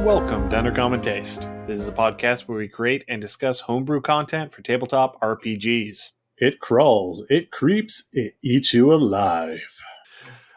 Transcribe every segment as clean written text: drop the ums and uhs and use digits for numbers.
Welcome to Undercommon Taste. This is a podcast where we create and discuss homebrew content for tabletop RPGs. It crawls, it creeps, it eats you alive.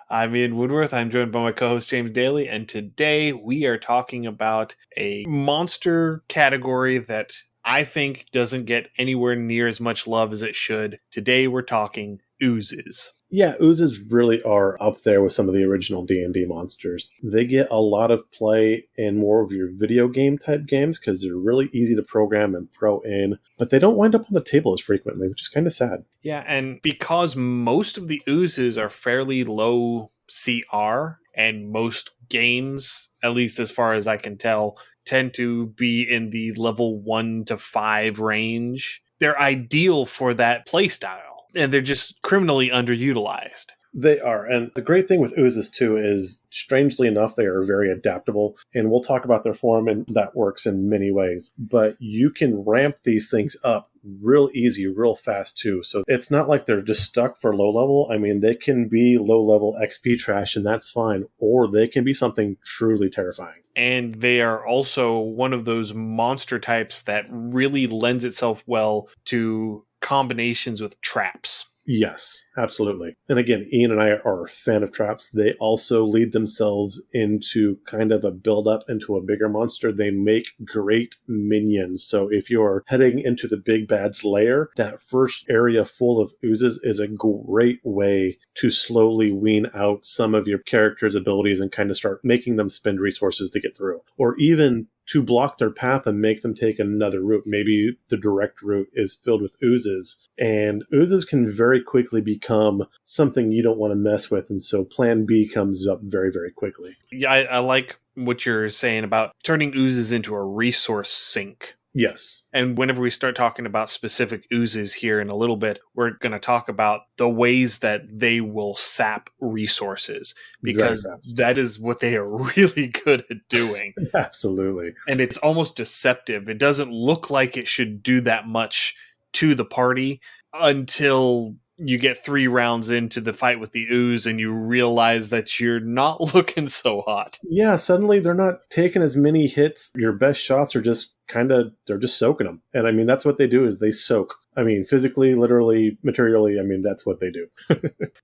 I'm Ian Woodworth. I'm joined by my co-host James Daly, and today we are talking about a monster category that I think doesn't get anywhere near as much love as it should. Today we're talking oozes. Yeah, oozes really are up there with some of the original D&D monsters. They get a lot of play in more of your video game type games because they're really easy to program and throw in, but they don't wind up on the table as frequently, which is kind of sad. Yeah, and because most of the oozes are fairly low CR, and most games, at least as far as I can tell, tend to be in the level 1 to 5 range, they're ideal for that playstyle. And they're just criminally underutilized. They are. And the great thing with oozes, too, is strangely enough, they are very adaptable. And we'll talk about their form, and that works in many ways. But you can ramp these things up real easy, real fast, too. So it's not like they're just stuck for low level. I mean, they can be low level XP trash, and that's fine. Or they can be something truly terrifying. And they are also one of those monster types that really lends itself well to combinations with traps. Yes, absolutely. And again, Ian and I are a fan of traps. They also lead themselves into kind of a build-up into a bigger monster. They make great minions. So if you're heading into the big bad's lair, that first area full of oozes is a great way to slowly wean out some of your character's abilities and kind of start making them spend resources to get through. Or even to block their path and make them take another route. Maybe the direct route is filled with oozes, and oozes can very quickly become something you don't want to mess with, and so plan B comes up very, very quickly. Yeah, I like what you're saying about turning oozes into a resource sink. Yes. And whenever we start talking about specific oozes here in a little bit, we're going to talk about the ways that they will sap resources, because that is what they are really good at doing. Absolutely. And it's almost deceptive. It doesn't look like it should do that much to the party until you get 3 rounds into the fight with the ooze and you realize that you're not looking so hot. Yeah, suddenly they're not taking as many hits. Your best shots are just they're just soaking them. And I mean, that's what they do, is they soak. I mean, physically, literally, materially, I mean, that's what they do.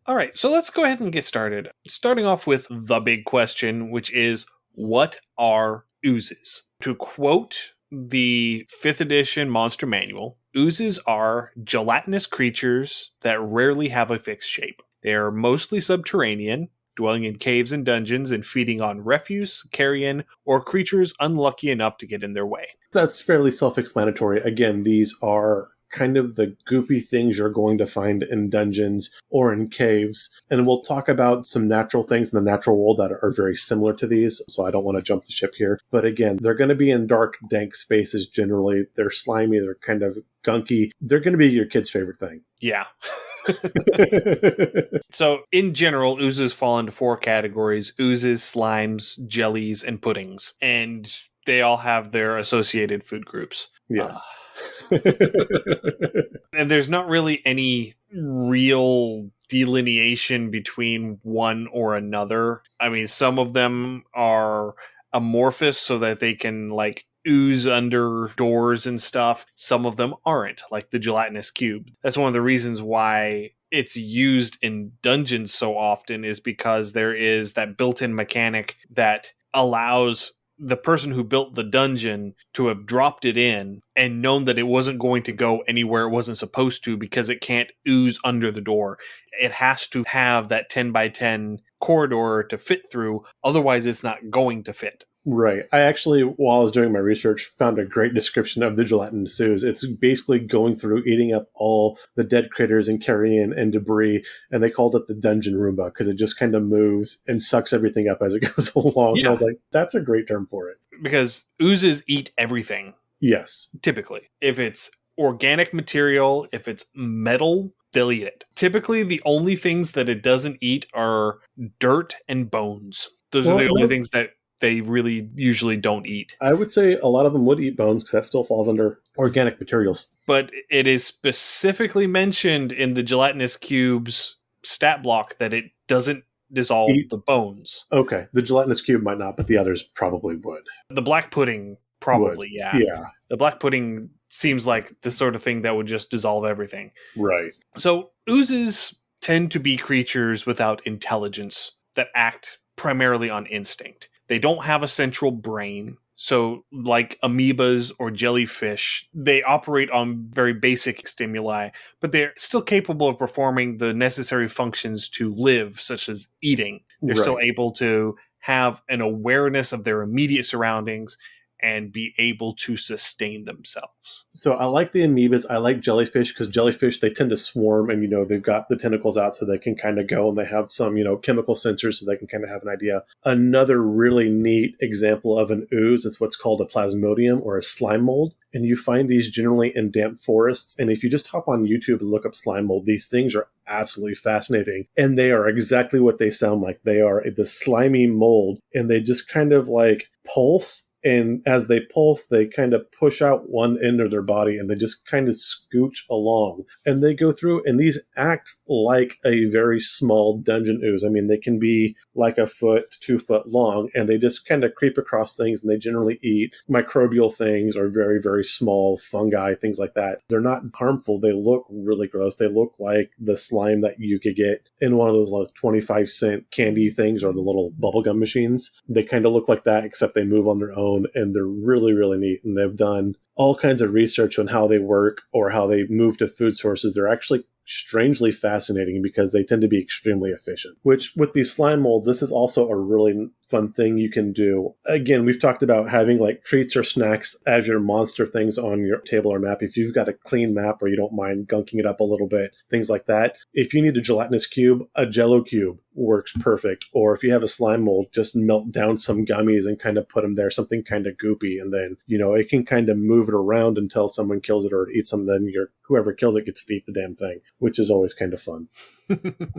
All right, so let's go ahead and get started. Starting off with the big question, which is, what are oozes? To quote the 5th edition Monster Manual, oozes are gelatinous creatures that rarely have a fixed shape. They are mostly subterranean, dwelling in caves and dungeons and feeding on refuse, carrion, or creatures unlucky enough to get in their way. That's fairly self-explanatory. Again, these are kind of the goopy things you're going to find in dungeons or in caves. And we'll talk about some natural things in the natural world that are very similar to these, so I don't want to jump the ship here. But again, they're going to be in dark, dank spaces generally. They're slimy, they're kind of gunky. They're going to be your kid's favorite thing. Yeah. So, in general, oozes fall into 4 categories: oozes, slimes, jellies, and puddings. And they all have their associated food groups. Yes. And there's not really any real delineation between one or another. I mean, some of them are amorphous so that they can, like, ooze under doors and stuff. Some of them aren't, like the gelatinous cube. That's one of the reasons why it's used in dungeons so often, is because there is that built-in mechanic that allows the person who built the dungeon to have dropped it in and known that it wasn't going to go anywhere it wasn't supposed to, because it can't ooze under the door. It has to have that 10 by 10 corridor to fit through, otherwise it's not going to fit. Right. I actually, while I was doing my research, found a great description of the gelatinous ooze. It's basically going through, eating up all the dead critters and carrion and debris, and they called it the dungeon Roomba because it just kind of moves and sucks everything up as it goes along. Yeah. And I was like, that's a great term for it. Because oozes eat everything. Yes. Typically. If it's organic material, if it's metal, they'll eat it. Typically, the only things that it doesn't eat are dirt and bones. Those are the only things that they really usually don't eat. I would say a lot of them would eat bones, because that still falls under organic materials. But it is specifically mentioned in the gelatinous cube's stat block that it doesn't dissolve the bones. Okay, the gelatinous cube might not, but the others probably would. The black pudding, Would. probably, yeah. Yeah, The black pudding seems like the sort of thing that would just dissolve everything. right. So oozes tend to be creatures without intelligence that act primarily on instinct. They don't have a central brain. So, like amoebas or jellyfish, they operate on very basic stimuli, but they're still capable of performing the necessary functions to live, such as eating. They're still Right. able to have an awareness of their immediate surroundings and be able to sustain themselves. So I like the amoebas. I like jellyfish because jellyfish, they tend to swarm and, they've got the tentacles out so they can kind of go, and they have some, chemical sensors so they can kind of have an idea. Another really neat example of an ooze is what's called a plasmodium or a slime mold. And you find these generally in damp forests. And if you just hop on YouTube and look up slime mold, these things are absolutely fascinating. And they are exactly what they sound like. They are the slimy mold, and they just kind of like pulse. And as they pulse, they kind of push out one end of their body and they just kind of scooch along. And they go through, and these act like a very small dungeon ooze. I mean, they can be like a foot to 2 foot long, and they just kind of creep across things, and they generally eat microbial things or very, very small fungi, things like that. They're not harmful. They look really gross. They look like the slime that you could get in one of those like 25-cent candy things or the little bubblegum machines. They kind of look like that, except they move on their own. And they're really, really neat. And they've done all kinds of research on how they work or how they move to food sources. They're actually strangely fascinating because they tend to be extremely efficient. Which, with these slime molds, this is also a really fun thing you can do. Again, we've talked about having like treats or snacks as your monster things on your table or map. If you've got a clean map or you don't mind gunking it up a little bit, things like that. If you need a gelatinous cube, a Jello cube works perfect. Or if you have a slime mold, just melt down some gummies and kind of put them there, something kind of goopy, and then it can kind of move it around until someone kills it or eats them. Then whoever kills it gets to eat the damn thing, which is always kind of fun.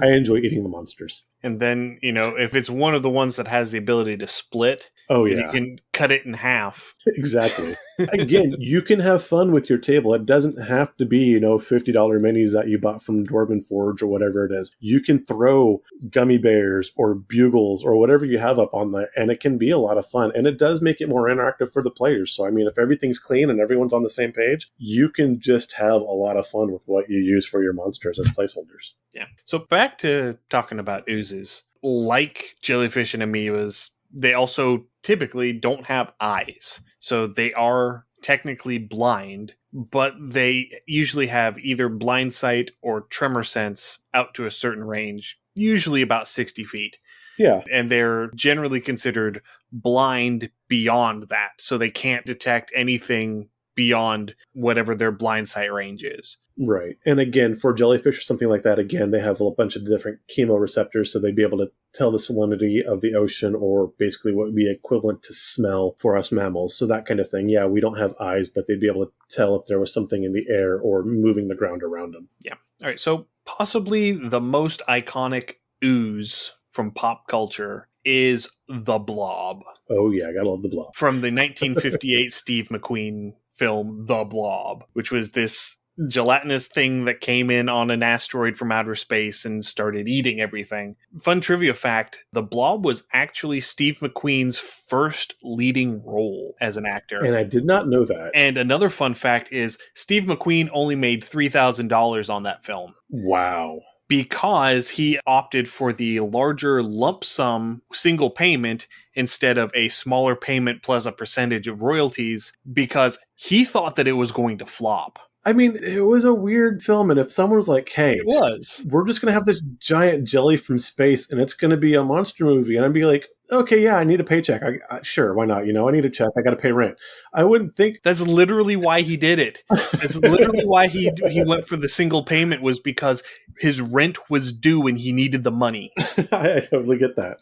I enjoy eating the monsters. And then, if it's one of the ones that has the ability to split, oh you yeah, can cut it in half. Exactly. Again, you can have fun with your table. It doesn't have to be, $50 minis that you bought from Dwarven Forge or whatever it is. You can throw gummy bears or bugles or whatever you have up on there, and it can be a lot of fun. And it does make it more interactive for the players. So, I mean, if everything's clean and everyone's on the same page, you can just have a lot of fun with what you use for your monsters as placeholders. Yeah. So back to talking about oozes. Like jellyfish and amoebas, they also typically don't have eyes. So they are technically blind, but they usually have either blind sight or tremor sense out to a certain range, usually about 60 feet. Yeah. And they're generally considered blind beyond that. So they can't detect anything beyond whatever their blind sight range is. Right. And again, for jellyfish or something like that, again, they have a bunch of different chemoreceptors, so they'd be able to tell the salinity of the ocean, or basically what would be equivalent to smell for us mammals. So that kind of thing. Yeah, we don't have eyes, but they'd be able to tell if there was something in the air or moving the ground around them. Yeah. All right. So possibly the most iconic ooze from pop culture is the Blob. Oh, yeah, I gotta love the Blob. From the 1958 Steve McQueen film, The Blob, which was this gelatinous thing that came in on an asteroid from outer space and started eating everything. Fun trivia fact, The Blob was actually Steve McQueen's first leading role as an actor. And I did not know that. And another fun fact is Steve McQueen only made $3,000 on that film. Wow. Because he opted for the larger lump sum single payment instead of a smaller payment plus a percentage of royalties, because he thought that it was going to flop. I mean, it was a weird film, and if someone was like, hey, it was. We're just going to have this giant jelly from space, and it's going to be a monster movie, and I'd be like, okay, yeah, I need a paycheck. Sure, why not? I need a check. I got to pay rent. I wouldn't think... That's literally why he did it. That's literally why he went for the single payment, was because his rent was due and he needed the money. I totally get that.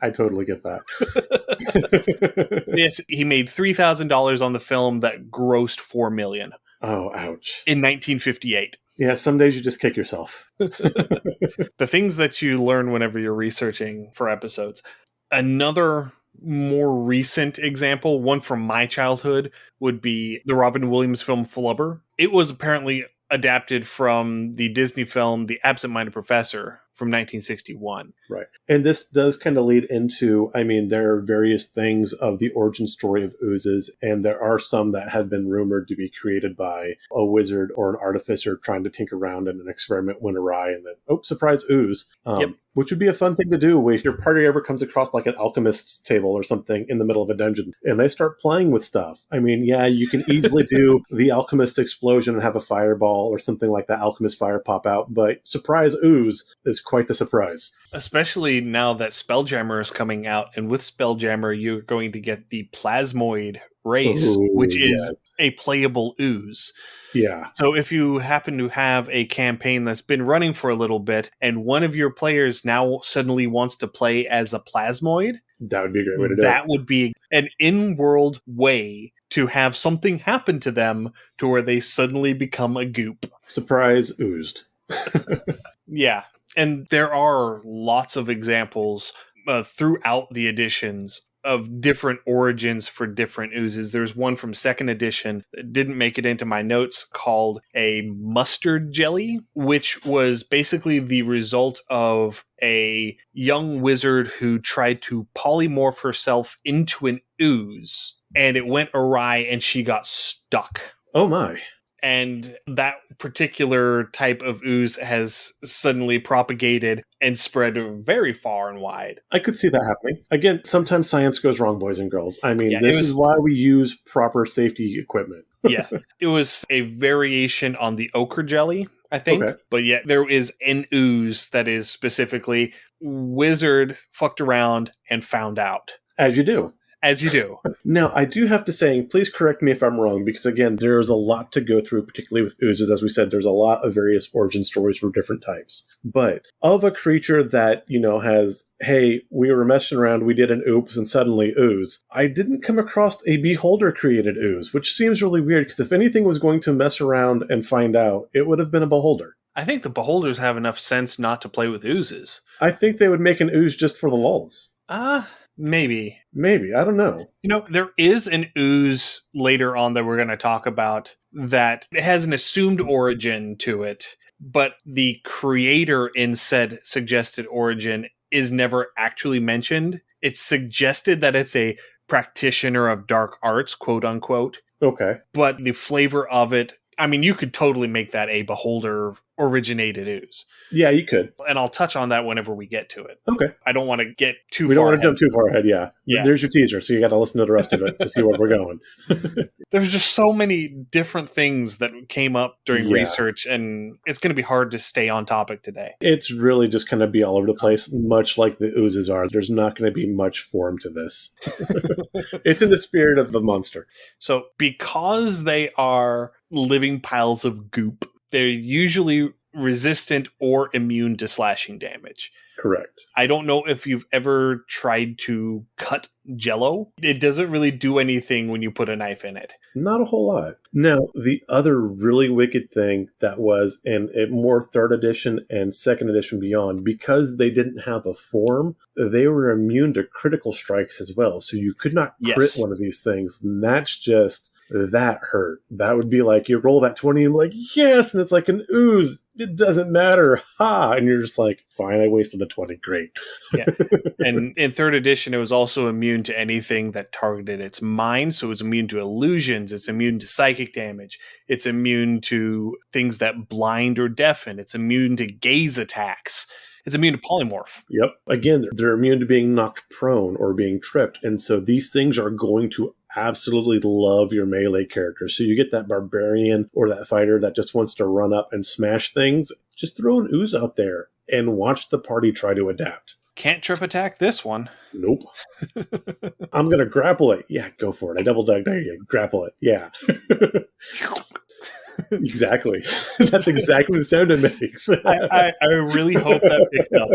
So yes, he made $3,000 on the film that grossed $4 million. Oh, ouch. In 1958. Yeah, some days you just kick yourself. The things that you learn whenever you're researching for episodes. Another more recent example, one from my childhood, would be the Robin Williams film Flubber. It was apparently adapted from the Disney film The Absent-Minded Professor, from 1961. Right. And this does kind of lead into, I mean, there are various things of the origin story of oozes, and there are some that have been rumored to be created by a wizard or an artificer trying to tinker around and an experiment went awry and then, oh, surprise, ooze. Yep. Which would be a fun thing to do if your party ever comes across like an alchemist's table or something in the middle of a dungeon and they start playing with stuff. I mean, yeah, you can easily do the alchemist's explosion and have a fireball or something like that alchemist fire pop out, but surprise ooze is quite the surprise. Especially now that Spelljammer is coming out, and with Spelljammer, you're going to get the Plasmoid race, Ooh, which is yeah. a playable ooze. Yeah. So if you happen to have a campaign that's been running for a little bit, and one of your players now suddenly wants to play as a Plasmoid, That would be a great way to do it. that would be an in-world way to have something happen to them to where they suddenly become a goop. Surprise oozed. Yeah. And there are lots of examples throughout the editions of different origins for different oozes. There's one from second edition that didn't make it into my notes called a mustard jelly, which was basically the result of a young wizard who tried to polymorph herself into an ooze, and it went awry and she got stuck. Oh my. And that particular type of ooze has suddenly propagated and spread very far and wide. I could see that happening. Again, sometimes science goes wrong, boys and girls. I mean, Yeah, this is why we use proper safety equipment. Yeah, it was a variation on the ochre jelly, I think. Okay. But yet there is an ooze that is specifically wizard fucked around and found out. As you do. As you do. Now, I do have to say, please correct me if I'm wrong, because again, there's a lot to go through, particularly with oozes. As we said, there's a lot of various origin stories for different types. But of a creature that, has, hey, we were messing around, we did an oops, and suddenly ooze, I didn't come across a beholder created ooze, which seems really weird, because if anything was going to mess around and find out, it would have been a beholder. I think the beholders have enough sense not to play with oozes. I think they would make an ooze just for the lulz. Maybe. Maybe. I don't know. There is an ooze later on that we're going to talk about that has an assumed origin to it, but the creator in said suggested origin is never actually mentioned. It's suggested that it's a practitioner of dark arts, quote unquote. Okay. But the flavor of it, I mean, you could totally make that a beholder originated ooze. Yeah, you could. And I'll touch on that whenever we get to it. Okay. I don't want to get too far We don't want to ahead. jump too far ahead, yeah. There's your teaser, so you got to listen to the rest of it to see where we're going. There's just so many different things that came up during research, and it's going to be hard to stay on topic today. It's really just going to be all over the place, much like the oozes are. There's not going to be much form to this. It's in the spirit of the monster. So because they are living piles of goop, they're usually resistant or immune to slashing damage. Correct. I don't know if you've ever tried to cut Jell-O. It doesn't really do anything when you put a knife in it. Not a whole lot. Now, the other really wicked thing that was in a more third edition and second edition beyond, because they didn't have a form, they were immune to critical strikes as well. So you could not crit one of these things. And that's just, that hurt. That would be like, you roll that 20 and like, yes, and it's like an ooze. It doesn't matter. Ha! And you're just like, fine, I wasted a 20. Great. Yeah. And in third edition, it was also immune to anything that targeted its mind. So it's immune to illusions. It's immune to psychic damage. It's immune to things that blind or deafen. It's immune to gaze attacks. It's immune to polymorph. Yep. Again, they're immune to being knocked prone or being tripped. And so these things are going to absolutely love your melee character. So you get that barbarian or that fighter that just wants to run up and smash things. Just throw an ooze out there and watch the party try to adapt. Can't trip attack this one. Nope. I'm going to grapple it. Yeah, go for it. I double dug. There you go. Grapple it. Yeah. Exactly. That's exactly the sound it makes. I really hope that picked up.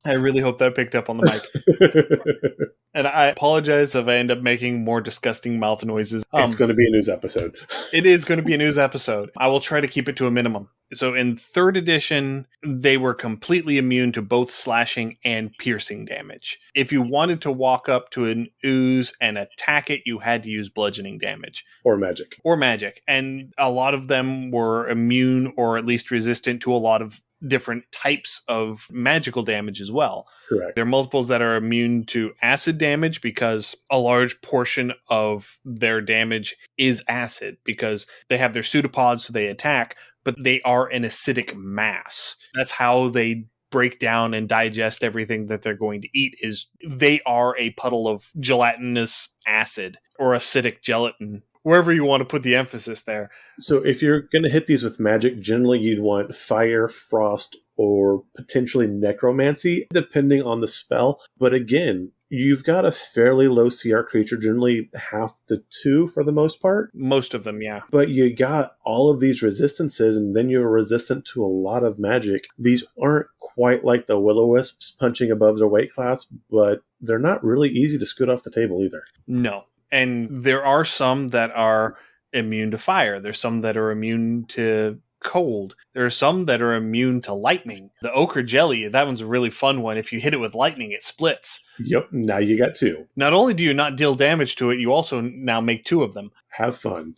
I really hope that picked up on the mic. And I apologize if I end up making more disgusting mouth noises. It's going to be a news episode. It is going to be a news episode. I will try to keep it to a minimum. So in third edition, they were completely immune to both slashing and piercing damage. If you wanted to walk up to an ooze and attack it, you had to use bludgeoning damage. Or magic. And a lot of them were immune or at least resistant to a lot of different types of magical damage as well. Correct. There are multiples that are immune to acid damage because a large portion of their damage is acid because they have their pseudopods, so they attack, but they are an acidic mass. That's how they break down and digest everything that they're going to eat, is they are a puddle of gelatinous acid or acidic gelatin, wherever you want to put the emphasis there. So if you're going to hit these with magic, generally you'd want fire, frost, or potentially necromancy, depending on the spell. But again, you've got a fairly low CR creature, generally 1/2 to 2 for the most part. Most of them, yeah. But you got all of these resistances, and then you're resistant to a lot of magic. These aren't quite like the will-o-wisps punching above their weight class, but they're not really easy to scoot off the table either. No. And there are some that are immune to fire. There's some that are immune to cold. There are some that are immune to lightning. The ochre jelly, that one's a really fun one. If you hit it with lightning, it splits. Yep, now you got 2. Not only do you not deal damage to it, you also now make 2 of them. Have fun.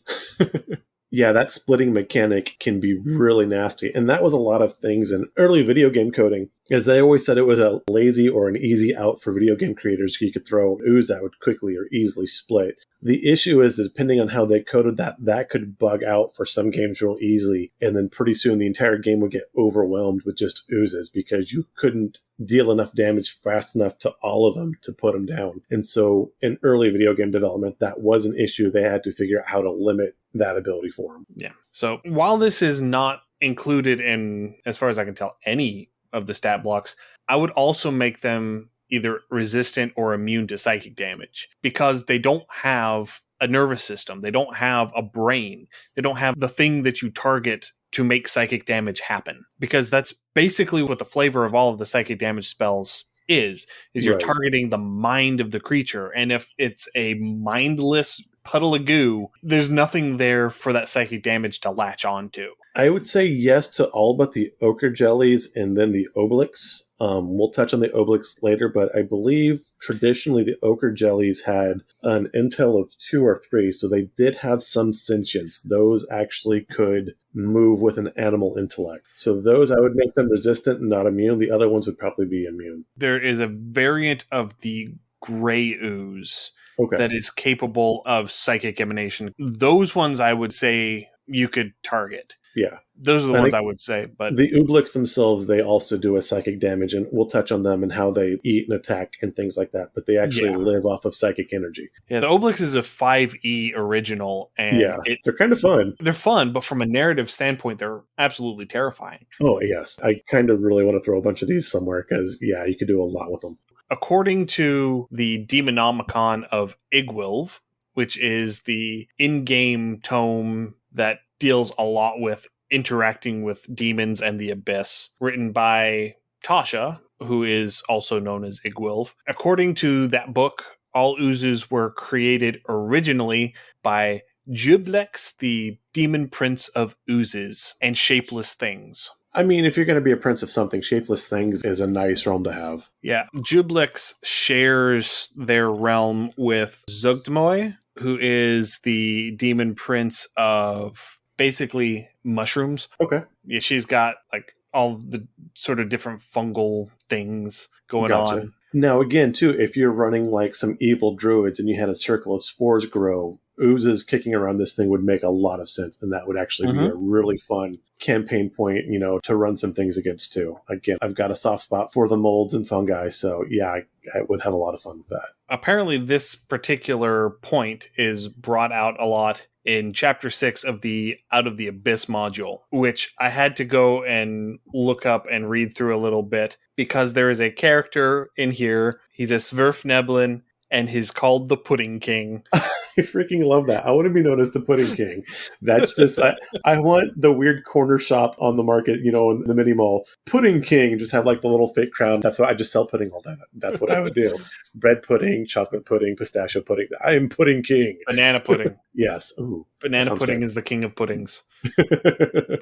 Yeah, that splitting mechanic can be really nasty. And that was a lot of things in early video game coding, as they always said it was a lazy or an easy out for video game creators. You could throw an ooze that would quickly or easily split. The issue is that depending on how they coded that, that could bug out for some games real easily. And then pretty soon the entire game would get overwhelmed with just oozes because you couldn't deal enough damage fast enough to all of them to put them down. And so in early video game development, that was an issue. They had to figure out how to limit that ability for them. Yeah. So while this is not included in, as far as I can tell, any of the stat blocks, I would also make them either resistant or immune to psychic damage because they don't have a nervous system. They don't have a brain. They don't have the thing that you target to make psychic damage happen, because that's basically what the flavor of all of the psychic damage spells is you're Right. targeting the mind of the creature. And if it's a mindless puddle of goo, there's nothing there for that psychic damage to latch onto. I would say yes to all but the ochre jellies and then the obelisks. We'll touch on the obelisks later, but I believe traditionally the ochre jellies had an intel of 2 or 3, so they did have some sentience. Those actually could move with an animal intellect. So those, I would make them resistant and not immune. The other ones would probably be immune. There is a variant of the gray ooze that is capable of psychic emanation. Those ones I would say you could target. Yeah. Those are the ones I would say. But the obelisks themselves, they also do a psychic damage, and we'll touch on them and how they eat and attack and things like that. But they actually live off of psychic energy. Yeah, the obelix is a 5e original, and they're kind of fun. They're fun, but from a narrative standpoint, they're absolutely terrifying. Oh, yes. I kind of really want to throw a bunch of these somewhere because, yeah, you could do a lot with them. According to the Demonomicon of Igwilv, which is the in-game tome that deals a lot with interacting with demons and the abyss, written by Tasha, who is also known as Igwilv. According to that book, all oozes were created originally by Jublex, the demon prince of oozes and shapeless things. I mean, if you're going to be a prince of something, shapeless things is a nice realm to have. Yeah. Jublex shares their realm with Zugdmoy, who is the demon prince of basically mushrooms. Okay. Yeah, she's got like all the sort of different fungal things going on. Now, again, too, if you're running like some evil druids and you had a circle of spores grow, oozes kicking around this thing would make a lot of sense, and that would actually be a really fun campaign point, to run some things against too. Again, I've got a soft spot for the molds and fungi, so yeah, I would have a lot of fun with that. Apparently, this particular point is brought out a lot in Chapter 6 of the Out of the Abyss module, which I had to go and look up and read through a little bit, because there is a character in here. He's a Sverfneblin, and he's called the Pudding King. I freaking love that. I want to be known as the Pudding King. That's just, I want the weird corner shop on the market, in the mini mall. Pudding King, just have like the little fake crown. That's what I just sell pudding all day. That's what I would do. Bread pudding, chocolate pudding, pistachio pudding. I am Pudding King. Banana pudding. Yes. Ooh, banana pudding is the king of puddings.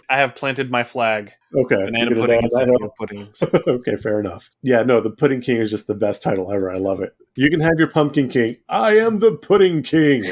I have planted my flag. Okay. Banana pudding is the king of puddings. Okay, fair enough. Yeah, no, the Pudding King is just the best title ever. I love it. You can have your Pumpkin King. I am the Pudding King.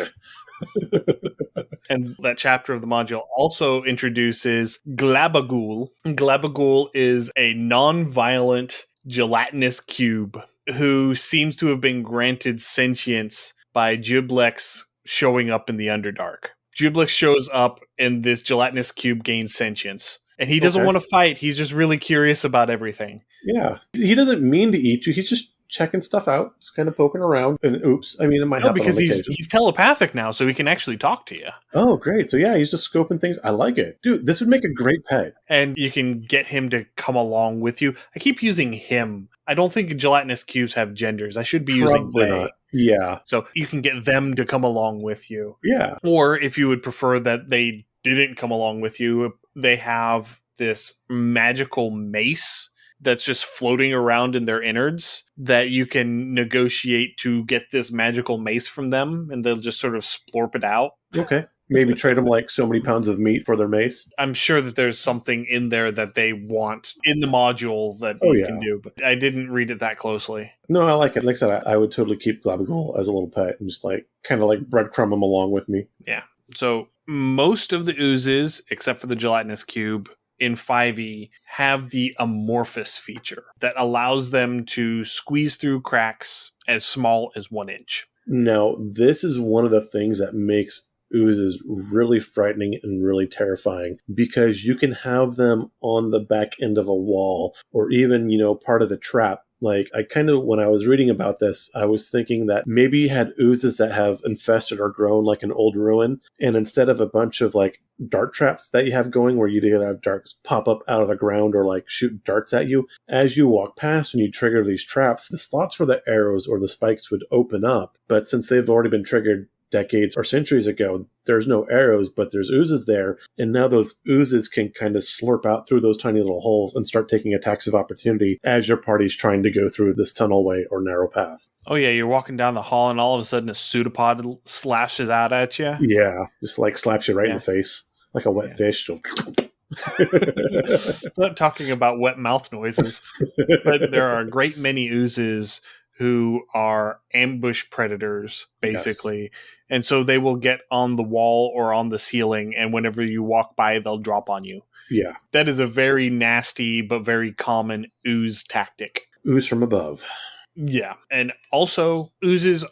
And that chapter of the module also introduces Glabagool. Glabagool is a non-violent gelatinous cube who seems to have been granted sentience by Jublex showing up in the Underdark. Jublex shows up and this gelatinous cube gains sentience. And he doesn't Okay. want to fight. He's just really curious about everything. Yeah. He doesn't mean to eat you. He's just checking stuff out. He's kind of poking around. And oops, I mean, it might No, happen because on he's occasion. telepathic now, so he can actually talk to you. Oh, great. So yeah, he's just scoping things. I like it. Dude, this would make a great pet. And you can get him to come along with you. I keep using him. I don't think gelatinous cubes have genders. I should be using Probably they. not. Yeah. So you can get them to come along with you. Yeah. Or if you would prefer that they didn't come along with you, they have this magical mace that's just floating around in their innards that you can negotiate to get this magical mace from them, and they'll just sort of splorp it out. Okay. Maybe trade them like so many pounds of meat for their mace. I'm sure that there's something in there that they want in the module that Oh, you yeah. can do, but I didn't read it that closely. No, I like it. Like I said, I would totally keep Glabagool as a little pet and just like kind of like breadcrumb him along with me. Yeah. So most of the oozes, except for the gelatinous cube, in 5e have the amorphous feature that allows them to squeeze through cracks as small as 1 inch. Now, this is one of the things that makes oozes really frightening and really terrifying because you can have them on the back end of a wall or even, part of the trap. Like, I kind of, when I was reading about this, I was thinking that maybe you had oozes that have infested or grown like an old ruin. And instead of a bunch of like dart traps that you have going where you have darts pop up out of the ground or like shoot darts at you, as you walk past and you trigger these traps, the slots for the arrows or the spikes would open up. But since they've already been triggered decades or centuries ago, there's no arrows, but there's oozes there. And now those oozes can kind of slurp out through those tiny little holes and start taking attacks of opportunity as your party's trying to go through this tunnelway or narrow path. Oh yeah, you're walking down the hall and all of a sudden a pseudopod slashes out at you. Yeah, just like slaps you right in the face like a wet fish. Not talking about wet mouth noises, but there are a great many oozes who are ambush predators, basically. Yes. And so they will get on the wall or on the ceiling, and whenever you walk by, they'll drop on you. Yeah. That is a very nasty but very common ooze tactic. Ooze from above. Yeah. And also, oozes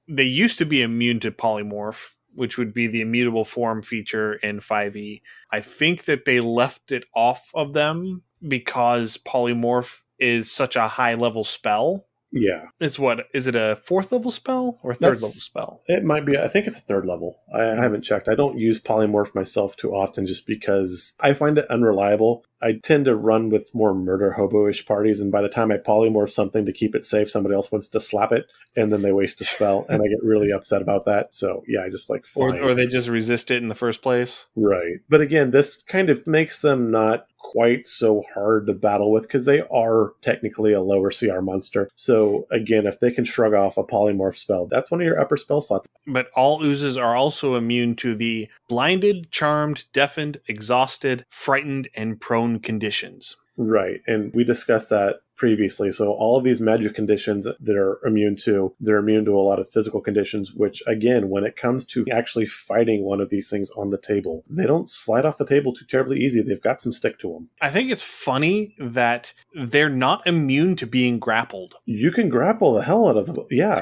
they used to be immune to polymorph, which would be the immutable form feature in 5e. I think that they left it off of them because polymorph is such a high level spell. Yeah. It's is it a 4th level spell or 3rd level spell? It might be. I think it's a 3rd level. I haven't checked. I don't use polymorph myself too often just because I find it unreliable. I tend to run with more murder hobo-ish parties, and by the time I polymorph something to keep it safe, somebody else wants to slap it, and then they waste a spell, and I get really upset about that. So, yeah, I just like fine. Or they just resist it in the first place. Right. But again, this kind of makes them not quite so hard to battle with because they are technically a lower CR monster. So again, if they can shrug off a polymorph spell, that's one of your upper spell slots. But all oozes are also immune to the blinded, charmed, deafened, exhausted, frightened, and prone conditions. Right. And we discussed that previously. So all of these magic conditions that they're immune to a lot of physical conditions, which again, when it comes to actually fighting one of these things on the table, they don't slide off the table too terribly easy. They've got some stick to them. I think it's funny that they're not immune to being grappled. You can grapple the hell out of them. Yeah,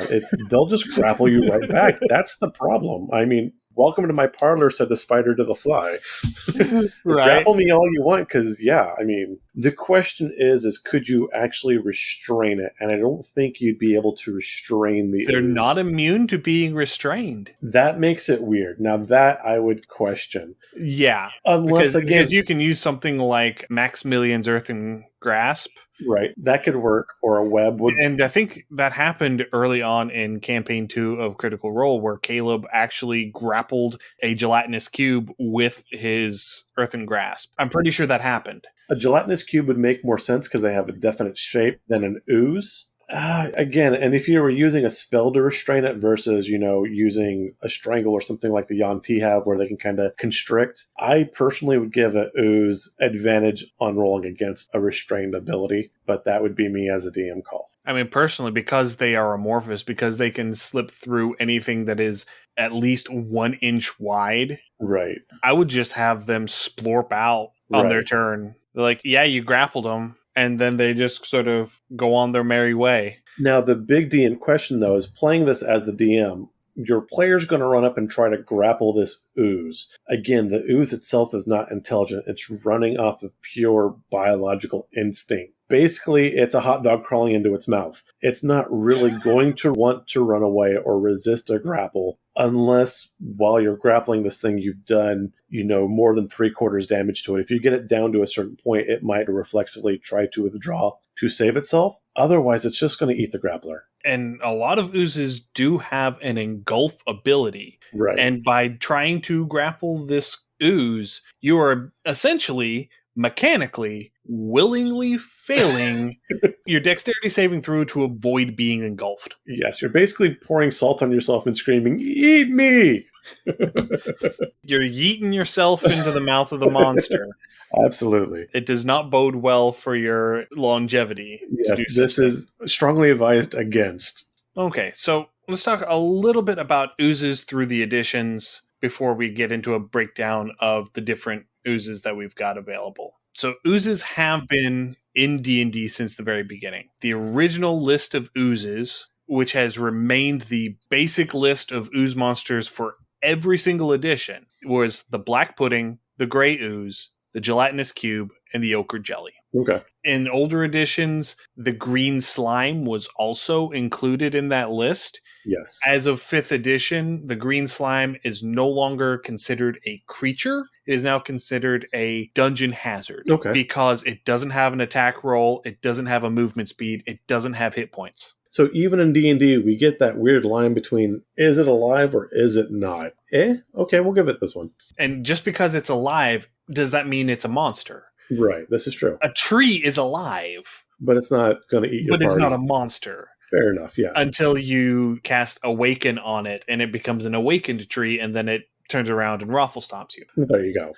they'll just grapple you right back. That's the problem. I mean, welcome to my parlor, said the spider to the fly. Right. Grapple me all you want, because, yeah, I mean, the question is could you actually restrain it? And I don't think you'd be able to restrain the They're ooze. not immune to being restrained. That makes it weird. Now, that I would question. Yeah. Unless, because you can use something like Maximilian's Earthen Grasp. Right. That could work, or a web would. And I think that happened early on in Campaign 2 of Critical Role, where Caleb actually grappled a gelatinous cube with his Earthen Grasp. I'm pretty sure that happened. A gelatinous cube would make more sense because they have a definite shape than an ooze. Again, and if you were using a spell to restrain it versus, using a strangle or something like the Yuan-Ti have where they can kind of constrict, I personally would give a ooze advantage on rolling against a restrained ability, but that would be me as a DM call. I mean, personally, because they are amorphous, because they can slip through anything that is at least 1 inch wide, Right. I would just have them splorp out on their Right. turn. They're like, yeah, you grappled them, and then they just sort of go on their merry way. Now, the big D in question, though, is playing this as the DM. Your player's going to run up and try to grapple this ooze. Again, the ooze itself is not intelligent. It's running off of pure biological instinct. Basically, it's a hot dog crawling into its mouth. It's not really going to want to run away or resist a grapple unless while you're grappling this thing, you've done, more than 3/4 damage to it. If you get it down to a certain point, it might reflexively try to withdraw to save itself. Otherwise, it's just going to eat the grappler. And a lot of oozes do have an engulf ability. Right. And by trying to grapple this ooze, you are essentially, mechanically, willingly failing your dexterity saving throw to avoid being engulfed. Yes, you're basically pouring salt on yourself and screaming, "Eat me!" You're yeeting yourself into the mouth of the monster. Absolutely. It does not bode well for your longevity to Yes, do such this things. is strongly advised against. Okay, so let's talk a little bit about oozes through the editions before we get into a breakdown of the different oozes that we've got available. So oozes have been in D&D since the very beginning. The original list of oozes, which has remained the basic list of ooze monsters for every single edition, was the black pudding, the gray ooze, the gelatinous cube, and the ochre jelly. Okay. In older editions, the green slime was also included in that list. Yes. As of 5th edition, the green slime is no longer considered a creature. It is now considered a dungeon hazard. Okay. Because it doesn't have an attack roll, it doesn't have a movement speed, it doesn't have hit points. So even in D&D, we get that weird line between is it alive or is it not? Okay, we'll give it this one. And just because it's alive, does that mean it's a monster? Right, this is true. A tree is alive, but it's not going to eat your but it's party. not a monster. Fair enough, yeah. Until you cast Awaken on it, and it becomes an awakened tree, and then it turns around and raffle stomps you. There you go.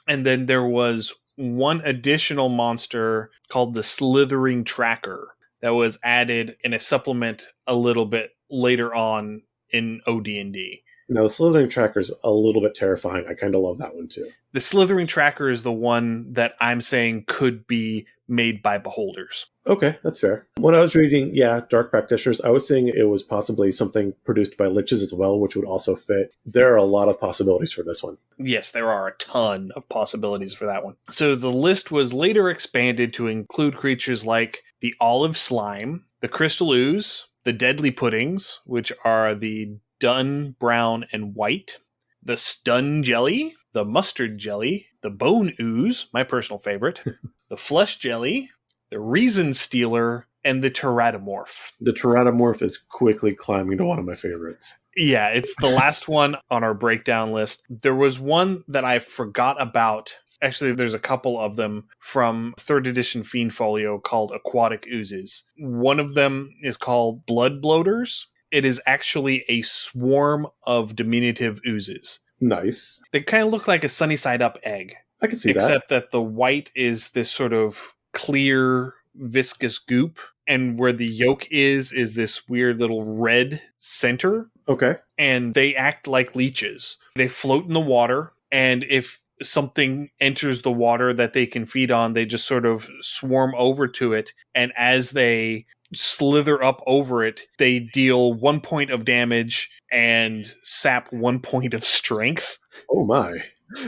And then there was one additional monster called the Slithering Tracker that was added in a supplement a little bit later on in OD&D. Now, the Slithering Tracker is a little bit terrifying. I kind of love that one, too. The Slithering Tracker is the one that I'm saying could be made by beholders. Okay, that's fair. When I was reading, Dark Practitioners, I was saying it was possibly something produced by liches as well, which would also fit. There are a lot of possibilities for this one. Yes, there are a ton of possibilities for that one. So the list was later expanded to include creatures like the Olive Slime, the Crystal Ooze, the Deadly Puddings, which are the Dun, Brown, and White, the Stun Jelly, the Mustard Jelly, the Bone Ooze, my personal favorite, the Flesh Jelly, the Reason Stealer, and the Teratomorph. The Teratomorph is quickly climbing to one of my favorites. Yeah, it's the last one on our breakdown list. There was one that I forgot about. Actually, there's a couple of them from 3rd edition Fiend Folio called Aquatic Oozes. One of them is called Blood Bloaters. It is actually a swarm of diminutive oozes. Nice. They kind of look like a sunny side up egg. I can see except that the white is this sort of clear, viscous goop. And where the yolk is this weird little red center. Okay. And they act like leeches. They float in the water. And if something enters the water that they can feed on, they just sort of swarm over to it. And as they slither up over it, they deal 1 point of damage and sap 1 point of strength. Oh my.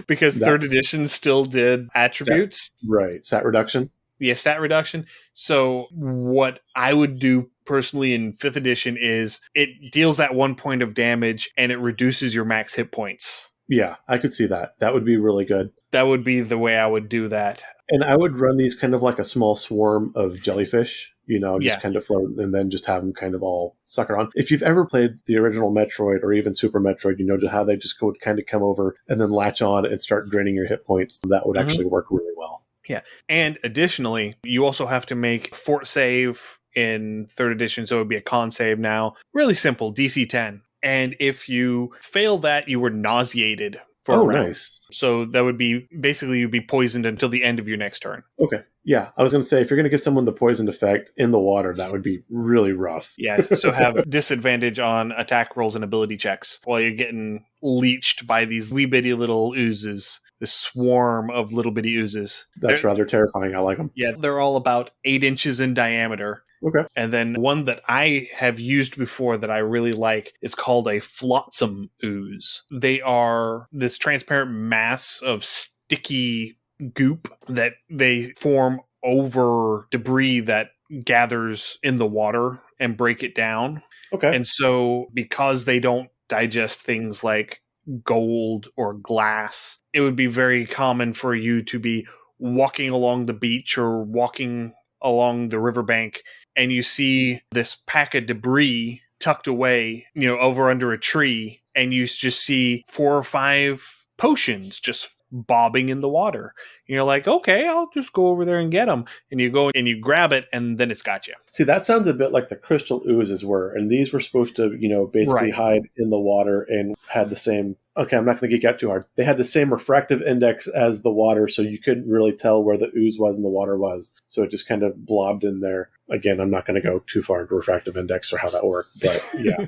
Because 3rd edition still did attributes. Right. Stat reduction. Yeah, stat reduction. So what I would do personally in 5th edition is it deals that 1 point of damage and it reduces your max hit points. Yeah, I could see that. That would be really good. That would be the way I would do that. And I would run these kind of like a small swarm of jellyfish, just kind of float and then just have them kind of all suck around. If you've ever played the original Metroid or even Super Metroid, you know how they just would kind of come over and then latch on and start draining your hit points. That would actually work really well. Yeah. And additionally, you also have to make fort save in third edition. So it would be a con save now. Really simple, DC 10. And if you fail that, you were nauseated for a Oh, round. nice. So that would be basically you'd be poisoned until the end of your next turn. Okay. Yeah, I was going to say, if you're going to give someone the poisoned effect in the water, that would be really rough. Yeah, so have disadvantage on attack rolls and ability checks while you're getting leeched by these wee bitty little oozes, this swarm of little bitty oozes. That's rather terrifying. I like them. Yeah, they're all about 8 inches in diameter. Okay. And then one that I have used before that I really like is called a flotsam ooze. They are this transparent mass of sticky goop that they form over debris that gathers in the water and break it down. Okay. And so because they don't digest things like gold or glass, it would be very common for you to be walking along the beach or walking along the riverbank and you see this pack of debris tucked away, over under a tree, and you just see 4 or 5 potions just bobbing in the water. And you're like, okay, I'll just go over there and get them. And you go and you grab it, and then it's got you. See, that sounds a bit like the crystal oozes were, and these were supposed to, basically Right. hide in the water and had the same. Okay, I'm not going to geek out too hard. They had the same refractive index as the water, so you couldn't really tell where the ooze was and the water was. So it just kind of blobbed in there. Again, I'm not going to go too far into refractive index or how that worked, but yeah.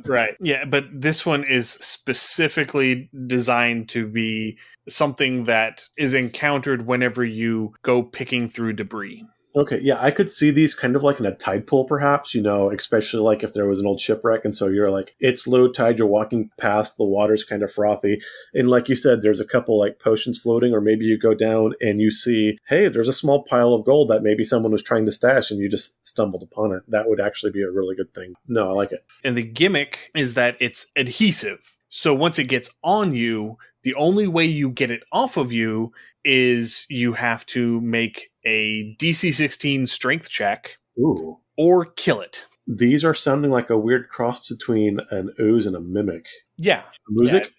Right. Yeah, but this one is specifically designed to be something that is encountered whenever you go picking through debris. Okay, yeah, I could see these kind of like in a tide pool, perhaps, especially like if there was an old shipwreck. And so you're like, it's low tide, you're walking past, the water's kind of frothy. And like you said, there's a couple like potions floating, or maybe you go down and you see, hey, there's a small pile of gold that maybe someone was trying to stash and you just stumbled upon it. That would actually be a really good thing. No, I like it. And the gimmick is that it's adhesive. So once it gets on you, the only way you get it off of you is you have to make a DC 16 strength check. Ooh. Or kill it. These are sounding like a weird cross between an ooze and a mimic. Yeah. A music?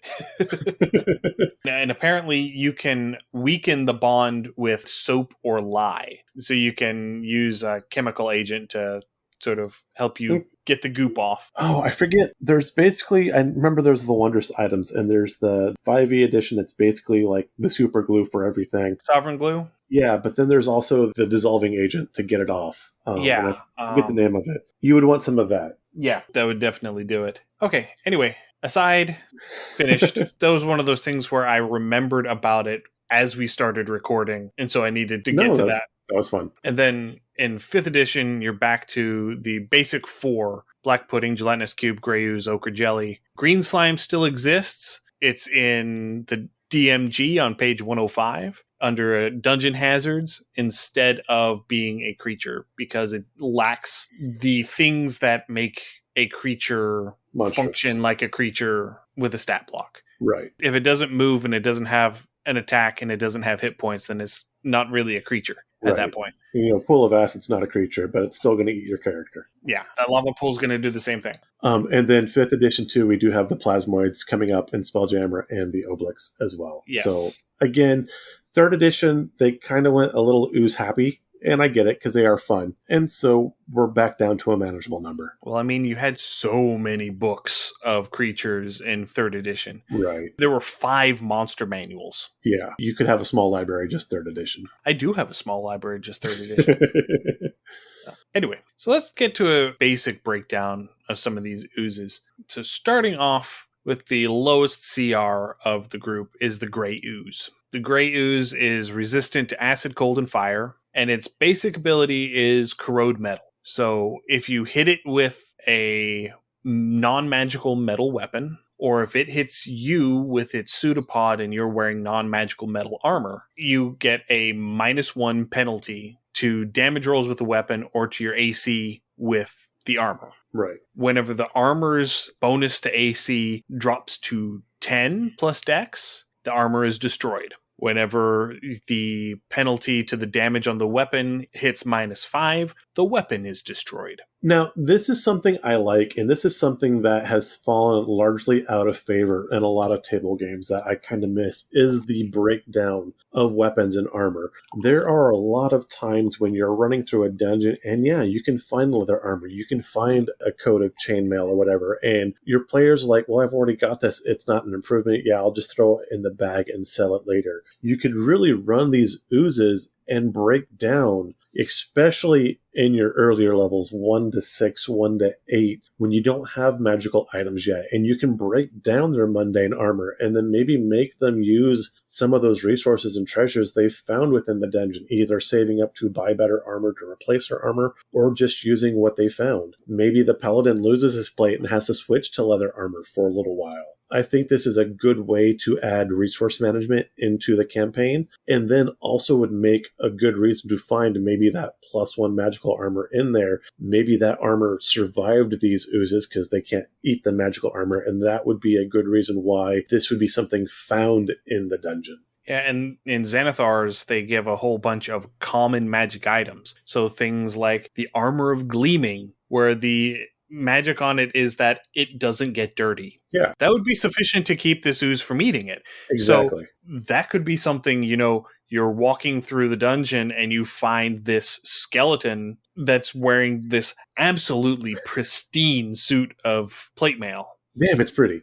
Yeah. And apparently you can weaken the bond with soap or lye. So you can use a chemical agent to sort of help you get the goop off. Oh, I forget. There's basically, I remember there's the Wondrous items, and there's the 5e edition that's basically like the super glue for everything. Sovereign glue? Yeah, but then there's also the dissolving agent to get it off. Yeah. I forget the name of it. You would want some of that. Yeah, that would definitely do it. Okay, anyway, aside, finished. That was one of those things where I remembered about it as we started recording, and so I needed to get to that. That was fun. And then in 5th edition, you're back to the basic 4: black pudding, gelatinous cube, gray ooze, ochre jelly. Green slime still exists. It's in the DMG on page 105 under dungeon hazards instead of being a creature because it lacks the things that make a creature function like a creature with a stat block. Right. If it doesn't move and it doesn't have an attack and it doesn't have hit points, then it's not really a creature at that point. Pool of acid's not a creature, but it's still going to eat your character. Yeah, that lava pool is going to do the same thing. And then 5th edition too, we do have the plasmoids coming up in Spelljammer and the Oblix as well. Yes. So again, 3rd edition, they kind of went a little ooze happy. And I get it because they are fun. And so we're back down to a manageable number. Well, I mean, you had so many books of creatures in 3rd edition. Right. There were 5 monster manuals. Yeah. You could have a small library, just 3rd edition. I do have a small library, just 3rd edition. Anyway, so let's get to a basic breakdown of some of these oozes. So starting off with the lowest CR of the group is the gray ooze. The gray ooze is resistant to acid, cold, and fire. And its basic ability is corrode metal. So if you hit it with a non-magical metal weapon, or if it hits you with its pseudopod and you're wearing non-magical metal armor, you get a -1 penalty to damage rolls with the weapon or to your AC with the armor. Right. Whenever the armor's bonus to AC drops to 10 plus dex, the armor is destroyed. Whenever the penalty to the damage on the weapon hits -5, the weapon is destroyed. Now, this is something I like, and this is something that has fallen largely out of favor in a lot of table games that I kind of miss, is the breakdown of weapons and armor. There are a lot of times when you're running through a dungeon, and yeah, you can find leather armor, you can find a coat of chainmail or whatever, and your players are like, well, I've already got this, it's not an improvement, yeah, I'll just throw it in the bag and sell it later. You could really run these oozes and break down, especially in your earlier levels, 1 to 6, 1 to 8, when you don't have magical items yet, and you can break down their mundane armor and then maybe make them use some of those resources and treasures they've found within the dungeon, either saving up to buy better armor to replace their armor, or just using what they found. Maybe the paladin loses his plate and has to switch to leather armor for a little while. I think this is a good way to add resource management into the campaign, and then also would make a good reason to find maybe that +1 magical armor in there. Maybe that armor survived these oozes because they can't eat the magical armor, and that would be a good reason why this would be something found in the dungeon. Yeah, and in Xanathars, they give a whole bunch of common magic items. So things like the Armor of Gleaming, where the magic on it is that it doesn't get dirty. Yeah, That would be sufficient to keep this ooze from eating it. exactly. So that could be something, you're walking through the dungeon and you find this skeleton that's wearing this absolutely pristine suit of plate mail. Damn, it's pretty.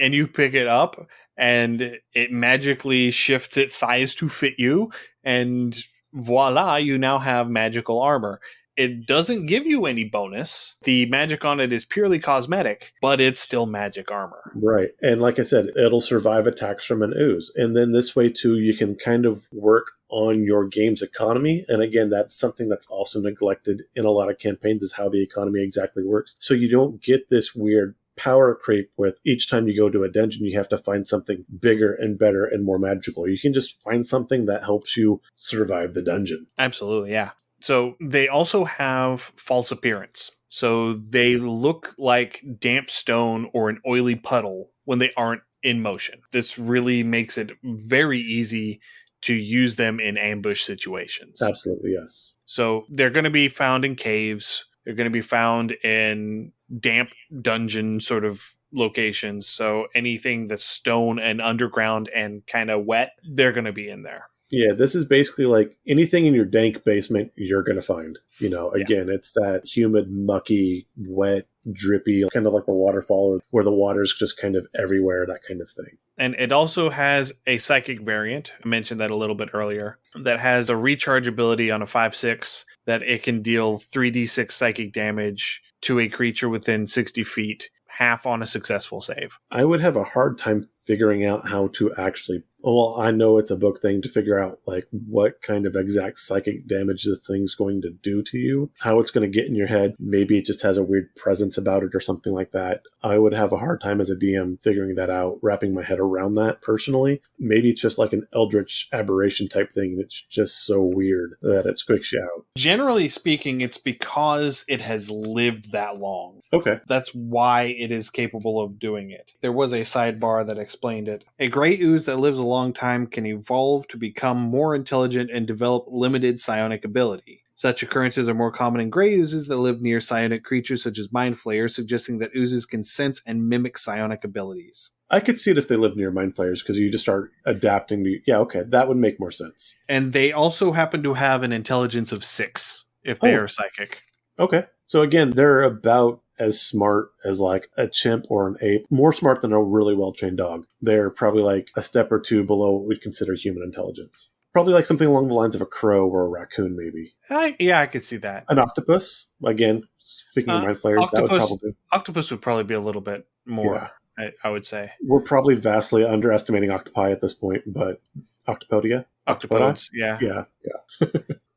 And you pick it up and it magically shifts its size to fit you, and voila, you now have magical armor. It doesn't give you any bonus. The magic on it is purely cosmetic, but it's still magic armor. Right. And like I said, it'll survive attacks from an ooze. And then this way, too, you can kind of work on your game's economy. And again, that's something that's also neglected in a lot of campaigns, is how the economy exactly works. So you don't get this weird power creep with each time you go to a dungeon, you have to find something bigger and better and more magical. You can just find something that helps you survive the dungeon. Absolutely, yeah. So they also have false appearance. So they look like damp stone or an oily puddle when they aren't in motion. This really makes it very easy to use them in ambush situations. Absolutely, yes. So they're going to be found in caves. They're going to be found in damp dungeon sort of locations. So anything that's stone and underground and kind of wet, they're going to be in there. Yeah, this is basically like anything in your dank basement you're going to find. Again, It's that humid, mucky, wet, drippy, kind of like a waterfall where the water's just kind of everywhere, that kind of thing. And it also has a psychic variant. I mentioned that a little bit earlier. That has a recharge ability on a 5/6 that it can deal 3d6 psychic damage to a creature within 60 feet, half on a successful save. I would have a hard time figuring out how to actually, well, I know it's a book thing to figure out like what kind of exact psychic damage the thing's going to do to you, how it's going to get in your head. Maybe it just has a weird presence about it or something like that. I would have a hard time as a DM figuring that out, wrapping my head around that personally. Maybe it's just like an eldritch aberration type thing that's just so weird that it squicks you out. Generally speaking, it's because it has lived that long. Okay. That's why it is capable of doing it. There was a sidebar that explained it. A gray ooze that lives a long time can evolve to become more intelligent and develop limited psionic ability. Such occurrences are more common in gray oozes that live near psionic creatures such as mind flayers, suggesting that oozes can sense and mimic psionic abilities. I could see it if they live near mind flayers because you just start adapting to, yeah, okay, that would make more sense. And they also happen to have an intelligence of 6 if they are psychic. Okay. So again, they're about as smart as like a chimp or an ape, more smart than a really well-trained dog. They're probably like a step or two below what we'd consider human intelligence. Probably like something along the lines of a crow or a raccoon, maybe. I could see that. An octopus, again, speaking of mind flayers, that would probably... Octopus would probably be a little bit more, I would say. We're probably vastly underestimating octopi at this point, but Octopodia? Octopods, yeah. Yeah.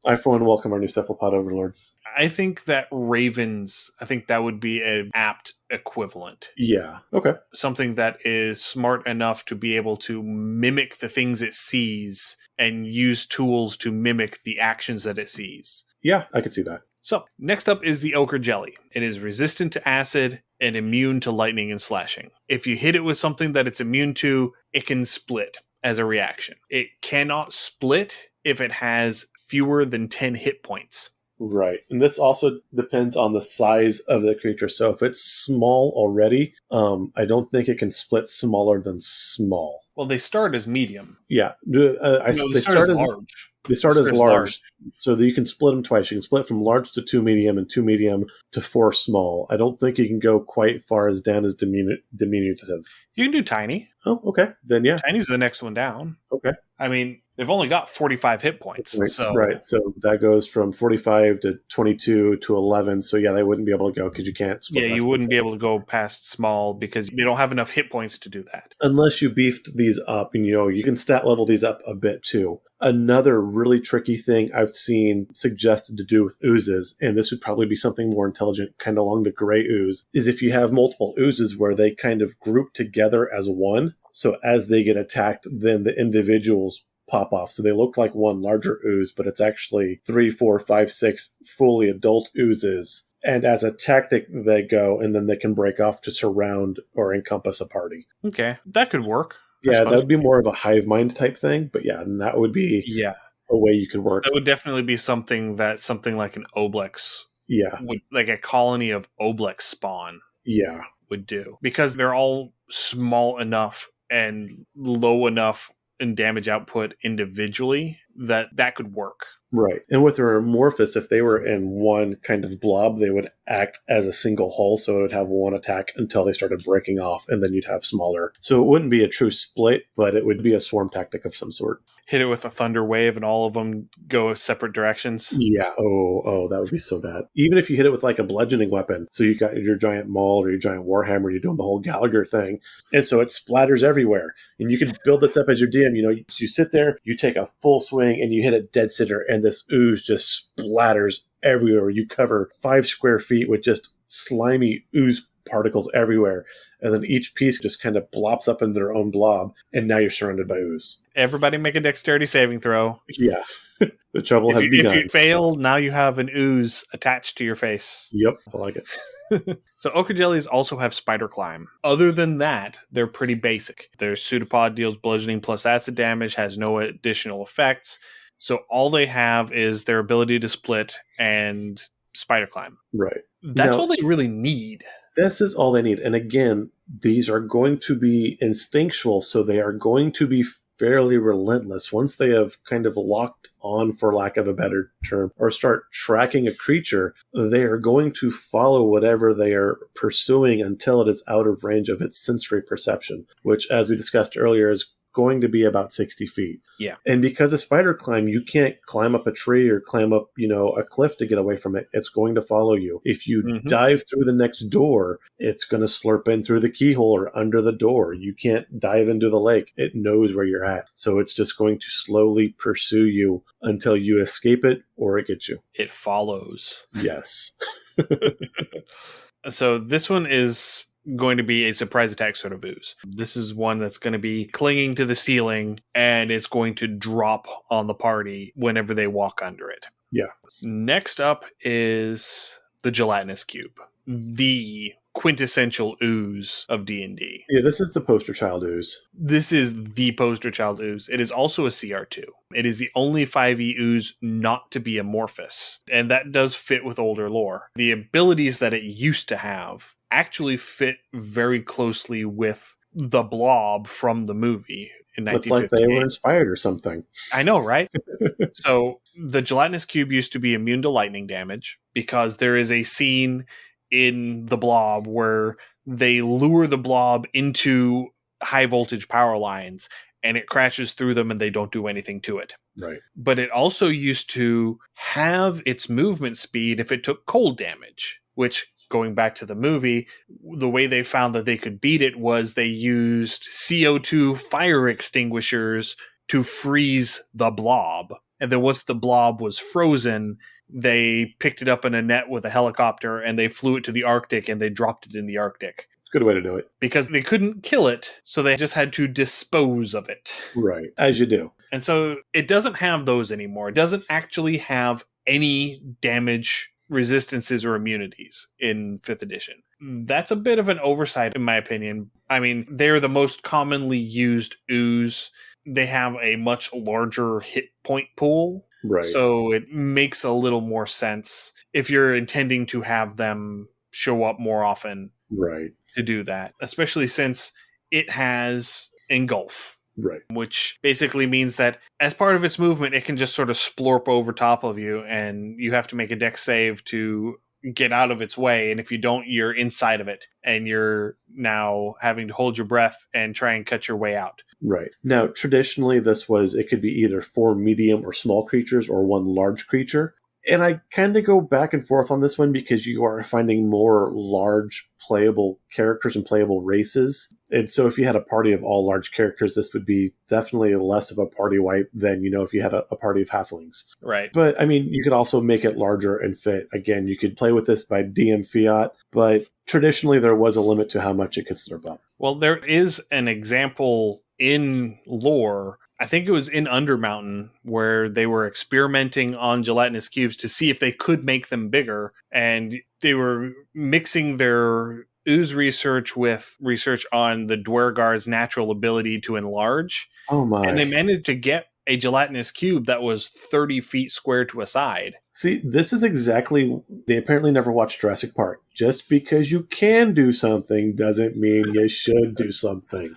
I, for one, welcome our new cephalopod overlords. I think that ravens, that would be an apt equivalent. Yeah, okay. Something that is smart enough to be able to mimic the things it sees and use tools to mimic the actions that it sees. Yeah, I could see that. So, next up is the ochre jelly. It is resistant to acid and immune to lightning and slashing. If you hit it with something that it's immune to, it can split as a reaction. It cannot split if it has fewer than 10 hit points. Right. And this also depends on the size of the creature. So if it's small already, I don't think it can split smaller than small. Well, they start as medium. Yeah. No, They start as large. they They start start as as large. large, so that you can split them twice. You can split from large to 2 medium and 2 medium to 4 small. I don't think you can go quite far as down as diminutive. You can do tiny. Oh, okay. Then yeah. Tiny's the next one down. Okay. I mean, they've only got 45 hit points. So Right. So that goes from 45 to 22 to 11. So yeah, they wouldn't be able to go because you can't split. yeah, less you than wouldn't 10. be able to go past small because they don't have enough hit points to do that. Unless you beefed these up, and you can stat level these up a bit too. Another really tricky thing I've seen suggested to do with oozes, and this would probably be something more intelligent, kind of along the gray ooze, is if you have multiple oozes where they kind of group together as one. So as they get attacked, then the individuals pop off. So they look like one larger ooze, but it's actually 3, 4, 5, 6 fully adult oozes. And as a tactic, they go, and then they can break off to surround or encompass a party. Okay, that could work. Yeah, that would be more of a hive mind type thing, but yeah, and that would be Yeah, a way you could work. that would definitely be something like an Oblex, Yeah, like a colony of Oblex spawn yeah, would do, because they're all small enough and low enough in damage output individually that could work. right. And with their amorphous, if they were in one kind of blob, they would act as a single hull, so it would have one attack until they started breaking off, and then you'd have smaller. So it wouldn't be a true split, but it would be a swarm tactic of some sort. Hit it with a thunder wave and all of them go separate directions. Yeah. Oh, that would be so bad. Even if you hit it with like a bludgeoning weapon, so you got your giant maul or your giant warhammer, you're doing the whole Gallagher thing, and so it splatters everywhere. And you can build this up as your DM. You sit there, you take a full swing, and you hit a dead sitter, and this ooze just splatters everywhere. You cover 5 square feet with just slimy ooze particles everywhere, and then each piece just kind of blops up in their own blob, and now you're surrounded by ooze. Everybody make a dexterity saving throw. Yeah. The trouble has begun. If you fail, now you have an ooze attached to your face. Yep, I like it. So ochre jellies also have spider climb. Other than that, they're pretty basic. Their pseudopod deals bludgeoning plus acid damage, has no additional effects. So all they have is their ability to split and spider climb. Right. That's Now, all they really need. This is all they need. And again, these are going to be instinctual, so they are going to be fairly relentless once they have kind of locked on, for lack of a better term, or start tracking a creature. They are going to follow whatever they are pursuing until it is out of range of its sensory perception, which, as we discussed earlier, is going to be about 60 feet. Yeah. And because of spider climb, you can't climb up a tree or climb up, a cliff to get away from it. It's going to follow you. If you dive through the next door, it's going to slurp in through the keyhole or under the door. You can't dive into the lake. It knows where you're at. So it's just going to slowly pursue you until you escape it or it gets you. It follows. Yes. So this one is going to be a surprise attack sort of ooze. This is one that's going to be clinging to the ceiling, and it's going to drop on the party whenever they walk under it. Yeah. Next up is the gelatinous cube, the quintessential ooze of D&D. Yeah, this is the poster child ooze. This is the poster child ooze. It is also a CR2. It is the only 5e ooze not to be amorphous, and that does fit with older lore. The abilities that it used to have actually fit very closely with the blob from the movie in 1958. It's like they were inspired or something. I know, right? So the gelatinous cube used to be immune to lightning damage, because there is a scene in the blob where they lure the blob into high voltage power lines and it crashes through them and they don't do anything to it. Right. But it also used to have its movement speed if it took cold damage, which, going back to the movie, the way they found that they could beat it was they used CO2 fire extinguishers to freeze the blob. And then once the blob was frozen, they picked it up in a net with a helicopter and they flew it to the Arctic and they dropped it in the Arctic. It's a good way to do it. Because they couldn't kill it, so they just had to dispose of it. Right. As you do. And so it doesn't have those anymore. It doesn't actually have any damage resistances or immunities in 5th edition. That's a bit of an oversight, in my opinion. I mean, they're the most commonly used ooze. They have a much larger hit point pool. Right. So it makes a little more sense if you're intending to have them show up more often Right. to do that, especially since it has engulf, Right. which basically means that as part of its movement, it can just sort of splorp over top of you, and you have to make a dex save to get out of its way. And if you don't, you're inside of it, and you're now having to hold your breath and try and cut your way out. Right. Now, traditionally, it could be either 4 medium or small creatures or 1 large creature. And I kind of go back and forth on this one because you are finding more large playable characters and playable races. And so if you had a party of all large characters, this would be definitely less of a party wipe than, if you had a party of halflings. Right. But, I mean, you could also make it larger and fit. Again, you could play with this by DM fiat, but traditionally there was a limit to how much it could slurp up. Well, there is an example in lore. I think it was in Undermountain where they were experimenting on gelatinous cubes to see if they could make them bigger. And they were mixing their ooze research with research on the Dwergar's natural ability to enlarge. Oh my. And they managed to get a gelatinous cube that was 30 feet square to a side. See, this is exactly, they apparently never watched Jurassic Park. Just because you can do something doesn't mean you should do something.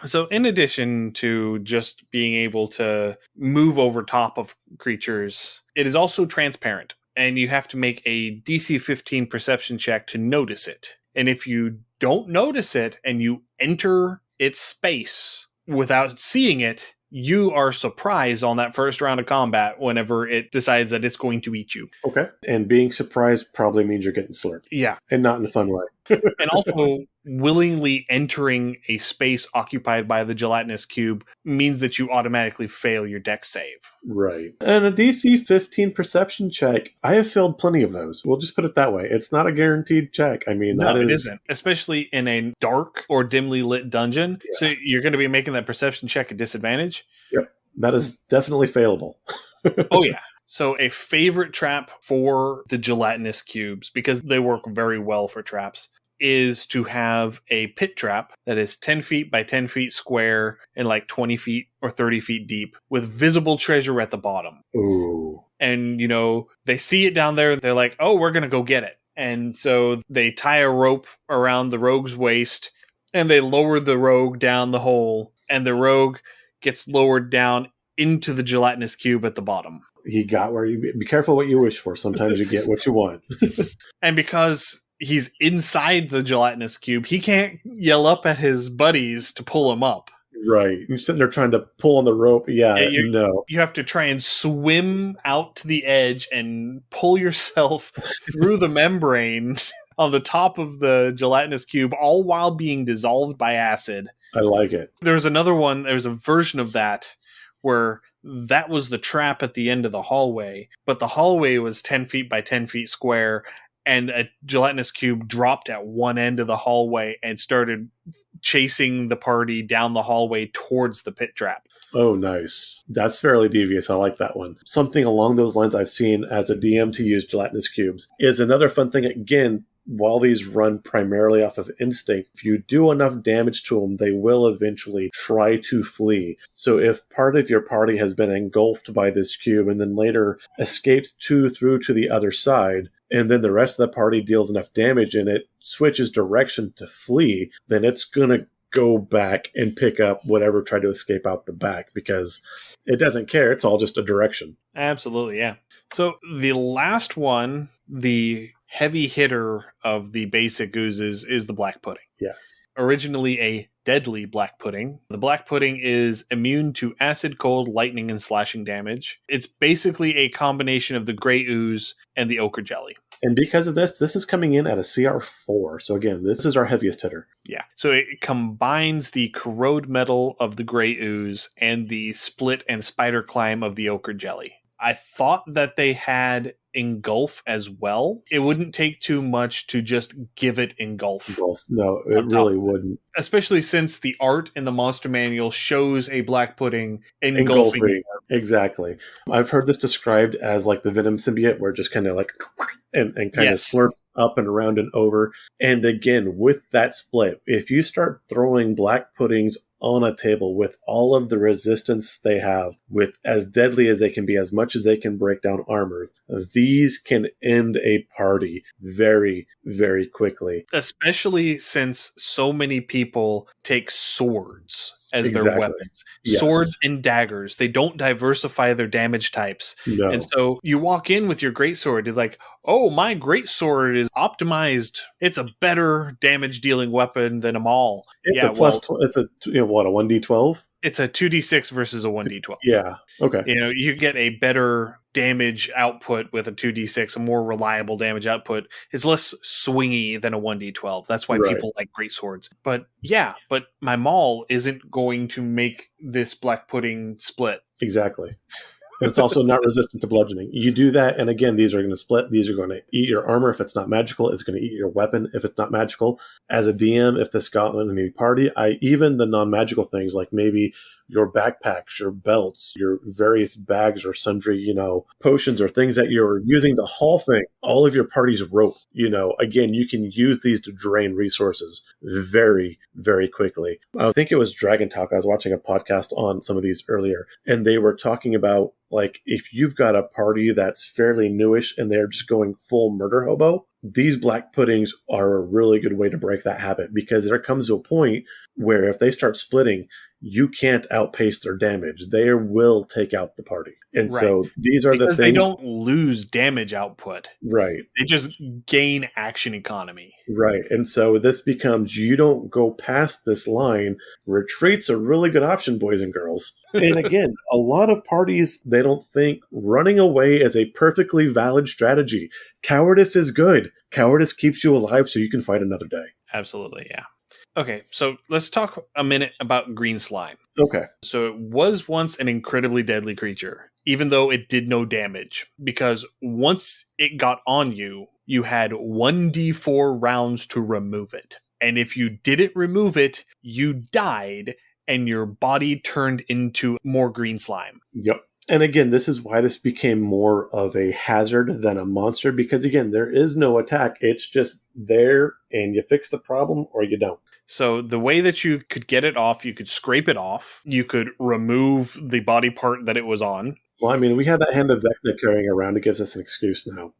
So in addition to just being able to move over top of creatures, it is also transparent, and you have to make a DC 15 perception check to notice it. And if you don't notice it and you enter its space without seeing it, you are surprised on that first round of combat whenever it decides that it's going to eat you. Okay. And being surprised probably means you're getting slurped. Yeah. And not in a fun way. And also, willingly entering a space occupied by the gelatinous cube means that you automatically fail your dex save. Right. And a DC 15 perception check, I have failed plenty of those. We'll just put it that way. It's not a guaranteed check. I mean, No, it isn't. Especially in a dark or dimly lit dungeon. Yeah. So you're going to be making that perception check at disadvantage. Yep. That is definitely failable. Oh, yeah. So a favorite trap for the gelatinous cubes, because they work very well for traps, is to have a pit trap that is 10 feet by 10 feet square and like 20 feet or 30 feet deep with visible treasure at the bottom. Ooh. And, they see it down there. They're like, oh, we're going to go get it. And so they tie a rope around the rogue's waist and they lower the rogue down the hole, and the rogue gets lowered down into the gelatinous cube at the bottom. He got where you be careful what you wish for. Sometimes you get what you want. And because he's inside the gelatinous cube, he can't yell up at his buddies to pull him up. Right. You're sitting there trying to pull on the rope. Yeah, no. You have to try and swim out to the edge and pull yourself through the membrane on the top of the gelatinous cube, all while being dissolved by acid. I like it. There's another one, there's a version of that where that was the trap at the end of the hallway, but the hallway was 10 feet by 10 feet square, and a gelatinous cube dropped at one end of the hallway and started chasing the party down the hallway towards the pit trap. Oh, nice. That's fairly devious. I like that one. Something along those lines I've seen as a DM to use gelatinous cubes is another fun thing. Again, while these run primarily off of instinct, if you do enough damage to them, they will eventually try to flee. So if part of your party has been engulfed by this cube and then later escapes through to the other side, and then the rest of the party deals enough damage and it switches direction to flee, then it's going to go back and pick up whatever tried to escape out the back because it doesn't care. It's all just a direction. Absolutely, yeah. So the last one, the heavy hitter of the basic oozes, is the black pudding. Yes. Originally a deadly black pudding. The black pudding is immune to acid, cold, lightning, and slashing damage. It's basically a combination of the gray ooze and the ochre jelly. And because of this is coming in at a CR4. So again, this is our heaviest hitter. Yeah. So it combines the corrode metal of the gray ooze and the split and spider climb of the ochre jelly. I thought that they had engulf as well. It wouldn't take too much to just give it engulf. No, it really wouldn't. Especially since the art in the monster manual shows a black pudding engulfing. Exactly. I've heard this described as like the venom symbiote, where it just kind of like and kind of slurp up and around and over. And again, with that split, if you start throwing black puddings on a table with all of the resistance they have, with as deadly as they can be, as much as they can break down armor, these can end a party very, very quickly. Especially since so many people take swords as their Exactly. weapons. Yes. Swords and daggers. They don't diversify their damage types. And No. so you walk in with your greatsword, you're like, oh, my greatsword is optimized. It's a better damage dealing weapon than a maul. It's a Yeah, plus. well, It's a what, a 1d12? it's a 2d6 versus a 1d12. Yeah. Okay. You know, you get a better damage output with a 2d6, a more reliable damage output. It's less swingy than a 1d12. That's why Right. people like great swords. But yeah, but my maul isn't going to make this black pudding split. Exactly. And it's also not resistant to bludgeoning. You do that, and again, these are going to split. These are going to eat your armor if it's not magical. It's going to eat your weapon if it's not magical. As a DM, if this got in any party, even the non-magical things like maybe your backpacks, your belts, your various bags or sundry, potions or things that you're using to haul things, all of your party's rope, again, you can use these to drain resources very, very quickly. I think it was Dragon Talk. I was watching a podcast on some of these earlier, and they were talking about, like, if you've got a party that's fairly newish and they're just going full murder hobo, these black puddings are a really good way to break that habit, because there comes to a point where if they start splitting, you can't outpace their damage. They will take out the party. And Right. so these are the Because they things. don't lose damage output. Right. They just gain action economy. Right. And so this becomes, you don't go past this line. Retreat's a really good option, boys and girls. And again, a lot of parties, they don't think running away is a perfectly valid strategy. Cowardice is good. Cowardice keeps you alive so you can fight another day. Absolutely, yeah. Okay, so let's talk a minute about green slime. Okay. So it was once an incredibly deadly creature, even though it did no damage, because once it got on you, you had 1d4 rounds to remove it. And if you didn't remove it, you died and your body turned into more green slime. Yep. And again, this is why this became more of a hazard than a monster, because again, there is no attack. It's just there, and you fix the problem or you don't. So the way that you could get it off, you could scrape it off. You could remove the body part that it was on. Well, I mean, we have that hand of Vecna carrying around. It gives us an excuse now.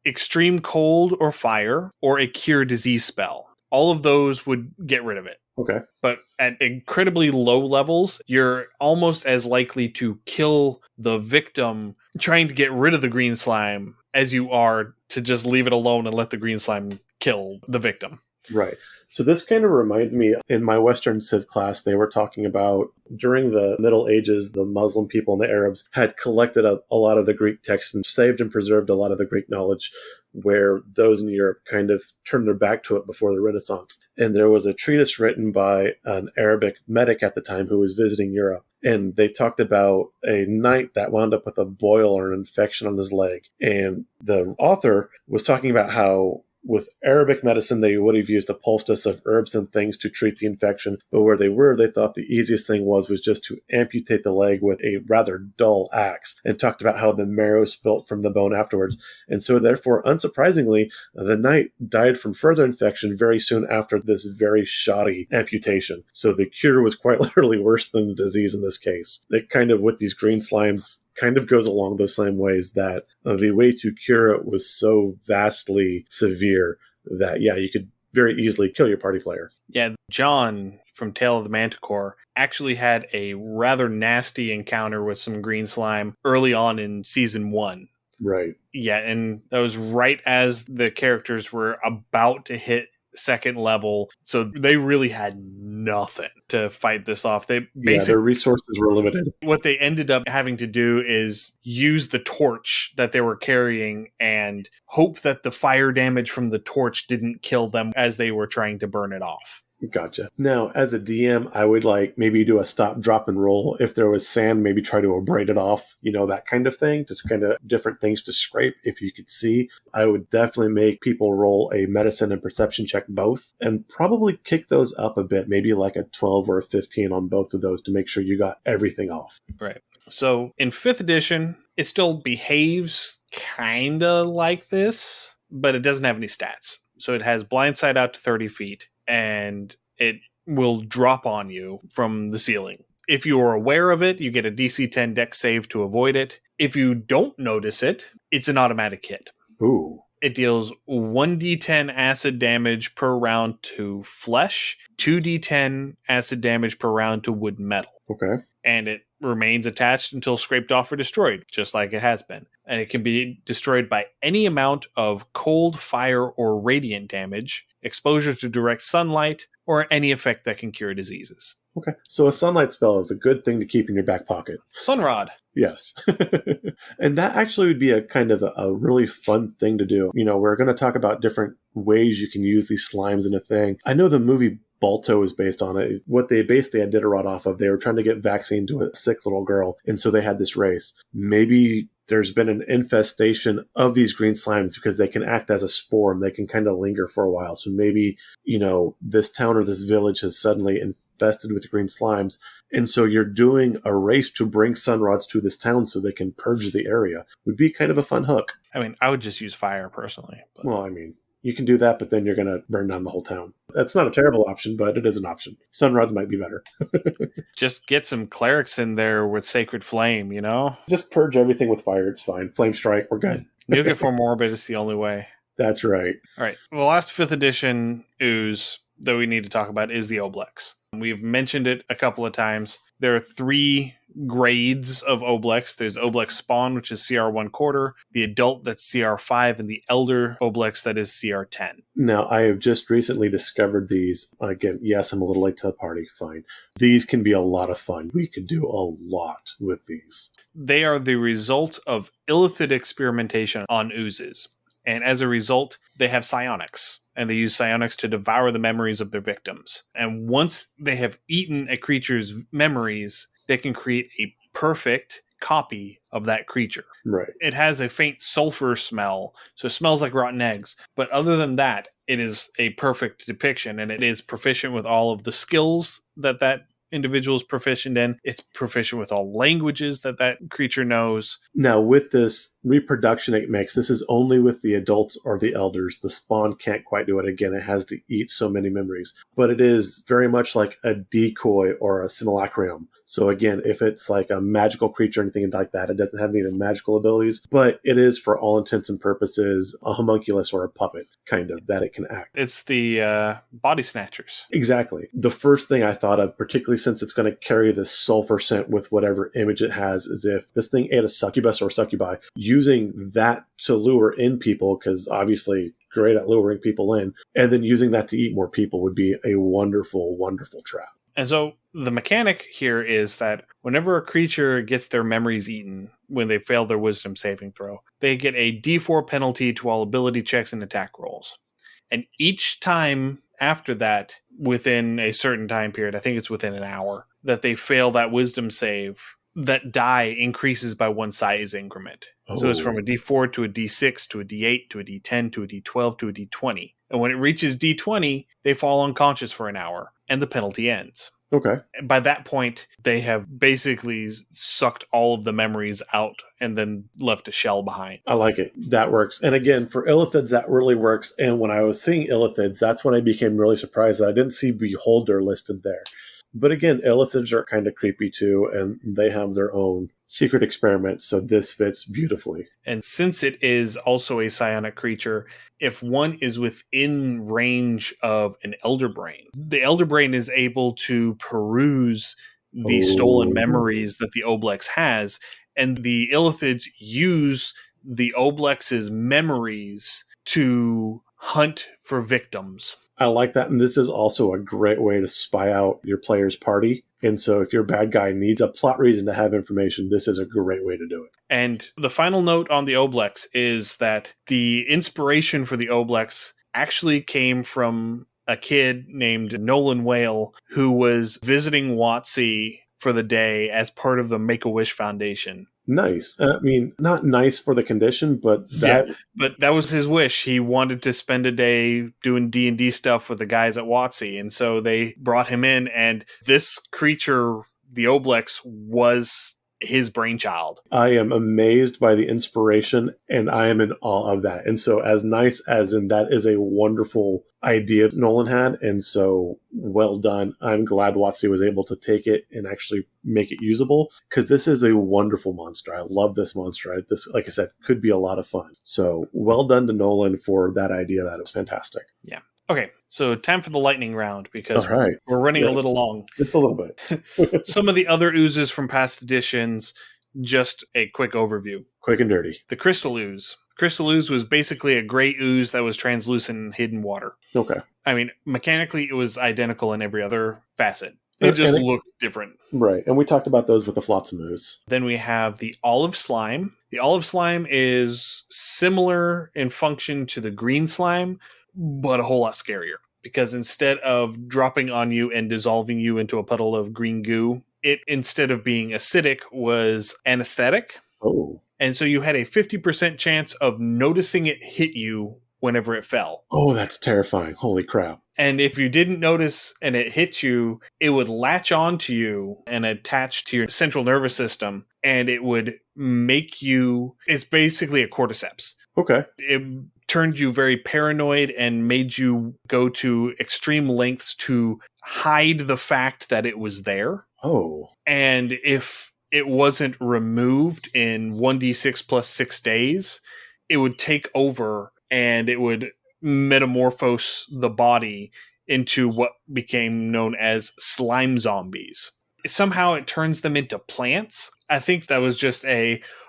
Extreme cold or fire, or a cure disease spell. All of those would get rid of it. Okay. But at incredibly low levels, you're almost as likely to kill the victim trying to get rid of the green slime as you are to just leave it alone and let the green slime kill the victim. Right. So this kind of reminds me, in my Western Civ class, they were talking about during the Middle Ages, the Muslim people and the Arabs had collected a lot of the Greek texts and saved and preserved a lot of the Greek knowledge, where those in Europe kind of turned their back to it before the Renaissance. And there was a treatise written by an Arabic medic at the time who was visiting Europe. And they talked about a knight that wound up with a boil or an infection on his leg. And the author was talking about how with Arabic medicine, they would have used a poultice of herbs and things to treat the infection, but where they were, they thought the easiest thing was just to amputate the leg with a rather dull axe, and talked about how the marrow spilt from the bone afterwards. And so therefore, unsurprisingly, the knight died from further infection very soon after this very shoddy amputation. So the cure was quite literally worse than the disease in this case. It kind of, with these green slimes, kind of goes along those same ways, that the way to cure it was so vastly severe that, yeah, you could very easily kill your party player. Yeah, John from Tale of the Manticore actually had a rather nasty encounter with some green slime early on in season 1. Right. Yeah, and that was right as the characters were about to hit second level, so they really had nothing to fight this off. They basically, their resources were limited. what they ended up having to do is use the torch that they were carrying and hope that the fire damage from the torch didn't kill them as they were trying to burn it off. Gotcha. Now, as a DM, I would maybe do a stop, drop, and roll. If there was sand, maybe try to abrade it off, that kind of thing. Just kind of different things to scrape if you could see. I would definitely make people roll a medicine and perception check both, and probably kick those up a bit, maybe like a 12 or a 15 on both of those to make sure you got everything off. Right. So in 5th edition, it still behaves kind of like this, but it doesn't have any stats. So it has blind sight out to 30 feet. And it will drop on you from the ceiling. If you are aware of it, you get a DC 10 dex save to avoid it. If you don't notice it, it's an automatic hit. Ooh. It deals 1d10 acid damage per round to flesh, 2d10 acid damage per round to wood and metal. Okay. And it remains attached until scraped off or destroyed, just like it has been. And it can be destroyed by any amount of cold, fire, or radiant damage, exposure to direct sunlight, or any effect that can cure diseases. Okay. So a sunlight spell is a good thing to keep in your back pocket. Sunrod. Yes. And that actually would be a kind of a really fun thing to do. You know, we're going to talk about different ways you can use these slimes in a thing. I know the movie Balto is based on it. What they based the Iditarod off of, they were trying to get vaccine to a sick little girl, and so they had this race. Maybe there's been an infestation of these green slimes because they can act as a spore and they can kind of linger for a while. So maybe, you know, this town or this village has suddenly infested with green slimes. And so you're doing a race to bring sunrods to this town so they can purge the area. Would be kind of a fun hook. I mean, I would just use fire personally. But... Well, I mean, you can do that, but then you're going to burn down the whole town. That's not a terrible option, but it is an option. Sunrods might be better. Just get some clerics in there with Sacred Flame, you know? Just purge everything with fire. It's fine. Flame Strike, we're good. Nuke it for Morbid is the only way. That's right. All right. The last 5th edition ooze that we need to talk about is the Oblex. We've mentioned it a couple of times. There are 3 grades of Oblex. There's Oblex Spawn, which is CR1 quarter, the adult that's CR5, and the elder Oblex that is CR10. Now, I have just recently discovered these. Again, yes, I'm a little late to the party. Fine. These can be a lot of fun. We could do a lot with these. They are the result of illithid experimentation on oozes. And as a result, they have psionics. And they use psionics to devour the memories of their victims. And once they have eaten a creature's memories, they can create a perfect copy of that creature. Right. It has a faint sulfur smell, so it smells like rotten eggs. But other than that, it is a perfect depiction, and it is proficient with all of the skills that individual is proficient in. It's proficient with all languages that creature knows. Now, with this reproduction it makes, this is only with the adults or the elders. The spawn can't quite do it. Again, it has to eat so many memories. But it is very much like a decoy or a simulacrum. So again, if it's like a magical creature or anything like that, it doesn't have any of the magical abilities, but it is, for all intents and purposes, a homunculus or a puppet, kind of, that it can act. It's the body snatchers. Exactly. The first thing I thought of, particularly since it's going to carry this sulfur scent with whatever image it has, is if this thing ate a succubus or succubi, using that to lure in people, because obviously great at luring people in, and then using that to eat more people would be a wonderful, wonderful trap. And so the mechanic here is that whenever a creature gets their memories eaten when they fail their wisdom saving throw, they get a D4 penalty to all ability checks and attack rolls. And each time after that, within a certain time period, I think it's within an hour, that they fail that wisdom save, that die increases by 1 size increment. Oh. So it's from a D4 to a D6 to a D8 to a D10 to a D12 to a D20. And when it reaches D20, they fall unconscious for an hour, and the penalty ends. Okay. By that point, they have basically sucked all of the memories out and then left a shell behind. I like it. That works. And again, for illithids, that really works. And when I was seeing illithids, that's when I became really surprised that I didn't see Beholder listed there. But again, illithids are kind of creepy too, and they have their own secret experiments, so this fits beautifully. And since it is also a psionic creature, if one is within range of an elder brain, the elder brain is able to peruse the stolen memories that the Oblex has, and the illithids use the Oblex's memories to hunt for victims. I like that, and this is also a great way to spy out your player's party. And so if your bad guy needs a plot reason to have information, this is a great way to do it. And the final note on the Oblex is that the inspiration for the Oblex actually came from a kid named Nolan Whale, who was visiting WotC for the day as part of the Make-A-Wish Foundation. Nice. I mean, not nice for the condition, but that... Yeah, but that was his wish. He wanted to spend a day doing D&D stuff with the guys at WotC, and so they brought him in, and this creature, the Oblex, was his brainchild. I am amazed by the inspiration and I am in awe of that. And so, as nice as in that is a wonderful idea Nolan had, and so well done. I'm glad Watsy was able to take it and actually make it usable, because this is a wonderful monster. I love this monster. This, like I said, could be a lot of fun. So, well done to Nolan for that idea. That was fantastic. Yeah. Okay, so time for the lightning round because All right. we're running Yeah, a little long. just a little bit. Some of the other oozes from past editions, just a quick overview. Quick and dirty. The crystal ooze. Crystal ooze was basically a gray ooze that was translucent and hid in water. Okay. I mean, mechanically, it was identical in every other facet. It just looked different. Right. And we talked about those with the Flotsam ooze. Then we have the olive slime. The olive slime is similar in function to the green slime, but a whole lot scarier. Because instead of dropping on you and dissolving you into a puddle of green goo, it, instead of being acidic, was anesthetic. Oh. And so you had a 50% chance of noticing it hit you whenever it fell. Oh, that's terrifying. Holy crap. And if you didn't notice and it hit you, it would latch onto you and attach to your central nervous system, and it would make you, it's basically a cordyceps. Okay. It turned you very paranoid and made you go to extreme lengths to hide the fact that it was there. Oh. And if it wasn't removed in 1d6 plus 6 days, it would take over and it would metamorphose the body into what became known as slime zombies. Somehow it turns them into plants. I think that was just